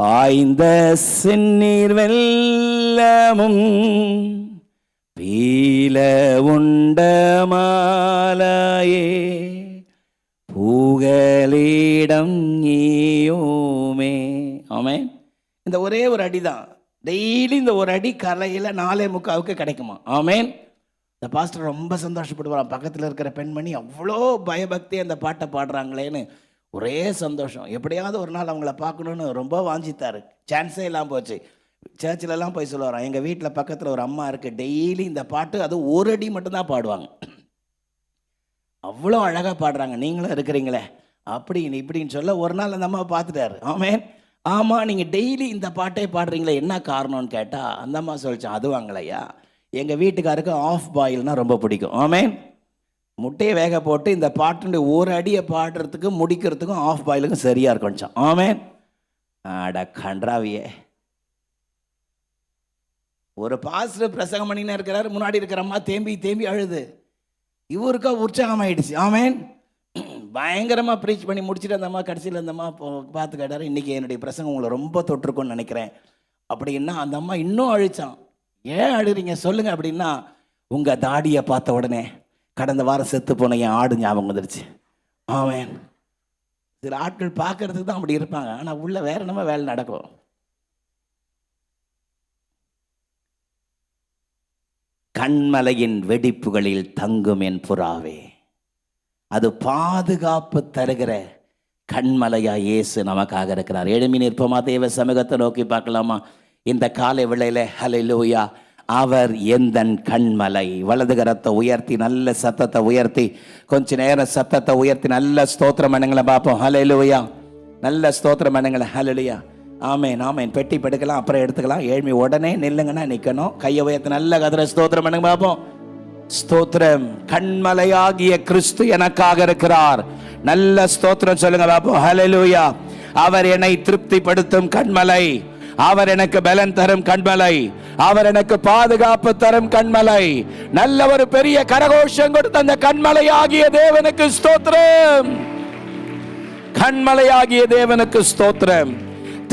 பாய்ந்த செந்நீர் வெள்ளமும் பீல உண்ட மாலையே புகலிடம் நீயோமே. ஆமென். இந்த ஒரே ஒரு அடி தான், டெய்லி இந்த ஒரு அடி கரையில் 4:45 கிடைக்குமா. ஆமென். இந்த பாஸ்டர் ரொம்ப சந்தோஷப்படுவாராம். பக்கத்தில் இருக்கிற பெண்மணி அவ்வளோ பயபக்தி அந்த பாட்டை பாடுறாங்களேன்னு ஒரே சந்தோஷம். எப்படியாவது ஒரு நாள் அவங்கள பார்க்கணுன்னு ரொம்ப வாஞ்சித்தாரு. சான்ஸே இல்லாமல் போச்சு. சர்ச்சிலலாம் போய் சொல்லுவாராம், எங்கள் வீட்டில் பக்கத்தில் ஒரு அம்மா இருக்குது, டெய்லி இந்த பாட்டு அது ஒரு அடி மட்டும்தான் பாடுவாங்க. அவ்வளோ அழகாக பாடுறாங்க, நீங்களும் இருக்கிறீங்களே அப்படின்னு இப்படின்னு சொல்ல ஒரு நாள் அந்த அம்மா பார்த்துட்டாரு. ஆமென். ஆமாம், நீங்கள் டெய்லி இந்த பாட்டே பாடுறீங்களே, என்ன காரணம்னு கேட்டால் அந்த அம்மா சொல்லிச்சான், அது வாங்கலையா, எங்கள் வீட்டுக்காருக்கு ஆஃப் பாயில்னால் ரொம்ப பிடிக்கும். ஆமென். முட்டையை வேக போட்டு இந்த பாட்டுடைய ஒரு அடியை பாடுறதுக்கு முடிக்கிறதுக்கும் ஆஃப் பாயிலுக்கும் சரியாக இருக்கும். ஆமென். அட கன்றாவியே, ஒரு பாஸ்டர் பிரசங்கம் பண்ணின்னு இருக்கிறாரு, முன்னாடி இருக்கிற அம்மா தேம்பி தேம்பி அழுது, இவருக்கா உற்சாகம் ஆயிடுச்சு. ஆமென். பயங்கரமாக ப்ரீச் பண்ணி முடிச்சுட்டு அந்த அம்மா கடைசியில் அந்த அம்மா பார்த்து கேட்டார், இன்றைக்கி என்னுடைய பிரசங்கம் உங்களை ரொம்ப தொட்டிருக்குன்னு நினைக்கிறேன் அப்படின்னா அந்த அம்மா இன்னும் அழிச்சான். ஏன் அழுறீங்க சொல்லுங்கள் அப்படின்னா, உங்கள் தாடியை பார்த்த உடனே கடந்த வாரம் செத்து போன என் ஆடு ஞாபகம் வந்துடுச்சு. ஆமென். சில ஆட்கள் பார்க்கறதுக்கு தான் அப்படி இருப்பாங்க, ஆனால் உள்ள வேற நம்ம வேலை நடக்கும். கண்மலையின் வெடிப்புகளில் தங்கும் என் புறாவே, அது பாதுகாப்பு தருகிற கண்மலையா இயேசு நமக்காக இருக்கிறார். எழுமி நிற்போமா, தேவ சமூகத்தை நோக்கி பார்க்கலாமா இந்த காலை வேளையில. ஹல்லேலூயா. அவர் எந்தன் கண்மலை. வலது கரத்தை உயர்த்தி நல்ல சத்தத்தை உயர்த்தி கொஞ்ச நேரம் சத்தத்தை உயர்த்தி நல்ல ஸ்தோத்திரம் பண்ணுங்களை பார்ப்போம். ஹல்லேலூயா. நல்ல ஸ்தோத்திரம் பண்ணுங்களை. ஹல்லேலூயா. ஆமென். ஆமென். பெட்டி படுக்கலாம், அப்புறம் எடுத்துக்கலாம். ஏழ்மை உடனே நில்லுங்கன்னா நிற்கணும். கையை உயர்த்தி நல்ல கதிர ஸ்தோத்திரம் பண்ணுங்க பார்ப்போம். ஸ்தோத்திரம். கண்மலையாகிய கிறிஸ்து எனக்காக இருக்கிறார். நல்ல ஸ்தோத்திரம் சொல்லுங்க பார்ப்போம். ஹல்லேலூயா. அவர் என்னை திருப்திப்படுத்தும் கண்மலை, அவர் எனக்கு பலன் தரும் கண்மலை, அவர் எனக்கு பாதுகாப்பு தரும் கண்மலை. நல்ல ஒரு பெரிய கரகோஷம் கொடுத்த அந்த கண்மலையாகிய தேவனுக்கு ஸ்தோத்திரம். கண்மலையாகிய தேவனுக்கு ஸ்தோத்திரம்.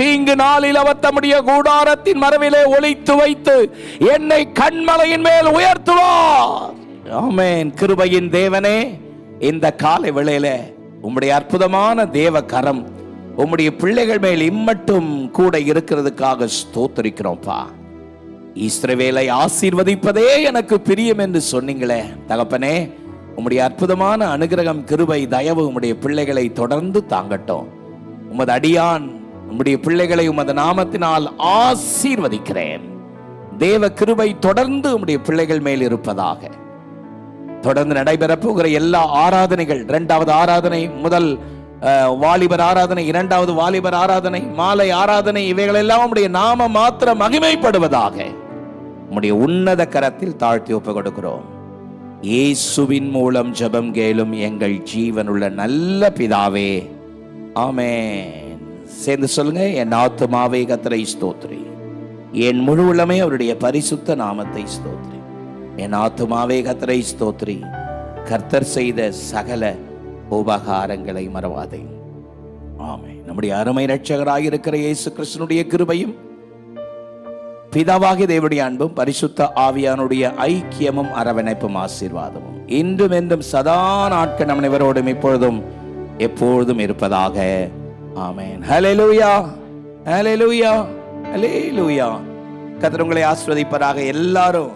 தீங்கு நாளில் அவர் தம்முடைய கூடாரத்தின் மறைவிலே ஒளித்து வைத்து என்னை கண்மலையின் மேல் உயர்த்துவார். ஆமென். கிருபையின் தேவனே, இந்த காலை வேளையில உம்முடைய அற்புதமான தேவ கரம் உம்முடைய பிள்ளைகள் மேல் இம்மட்டும் கூட இருக்கிறதுக்காக ஸ்தோத்திரிக்கிறோம்ப்பா. இஸ்ரவேலை ஆசீர்வதிப்பதே எனக்கு பிரியம் என்று சொன்னீங்களே தகப்பனே, உம்முடைய அற்புதமான அனுகிரகம், கிருபை, தயவு உம்முடைய பிள்ளைகளை தொடர்ந்து தாங்கட்டும். உமது அடியான் உம்முடைய பிள்ளைகளை உமது நாமத்தினால் ஆசீர்வதிக்கிறேன். தேவ கிருபை தொடர்ந்து உம்முடைய பிள்ளைகள் மேல் இருப்பதாக. தொடர்ந்து நடைபெற போகிற எல்லா ஆராதனைகள், 2வது ஆராதனை, முதல் வாலிபர் ஆராதனை, 2வது வாலிபர் ஆராதனை, மாலை ஆராதனை, இவைகளெல்லாம் உம்முடைய நாம மாத்திரம் மகிமைப்படுவதாக உம்முடைய உன்னத கரத்தில் தாழ்த்தி ஒப்பு கொடுக்கிறோம். இயேசுவின் மூலம் ஜெபம் கேளும் எங்கள் ஜீவனுள்ள நல்ல பிதாவே, ஆமென். சேர்ந்து சொல்லுங்க. என் ஆத்துமாவே கர்த்தரை ஸ்தோத்திரி, என் முழு உள்ளமே அவருடைய பரிசுத்த நாமத்தை ஸ்தோத்திரி. என் ஆத்துமாவே கர்த்தரை ஸ்தோத்திரி, கர்த்தர் செய்த சகல உபகாரங்களை மறவாதே. ஆமென். நம்முடைய அருமை இரட்சகராக இருக்கிற இயேசு கிறிஸ்துவினுடைய கிருபையும் பிதாவாகிய தேவனுடைய அன்பும் பரிசுத்த ஆவியானுடைய ஐக்கியமும் அரவணைப்பும் ஆசீர்வாதமும் இன்றும் என்றும் சதா நாட்கள் நம் அனைவரோடும் இப்பொழுதும் எப்பொழுதும் இருப்பதாக. ஆமென். ஹல்லேலூயா. ஹல்லேலூயா. ஹல்லேலூயா. கர்த்தர் உங்களை ஆசீர்வதிப்பாராக. எல்லாரும்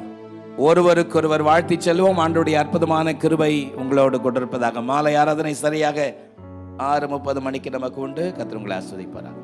ஒருவருக்கொருவர் வாழ்த்தி செல்வோம். ஆண்டவருடைய அற்புதமான கிருபை உங்களோடு கொண்டிருப்பதாக. மாலை ஆராதனை சரியாக 6:30 மணிக்கு நமக்கு உண்டு. கர்த்தர் உங்களை ஆசீர்வதிப்பாராக.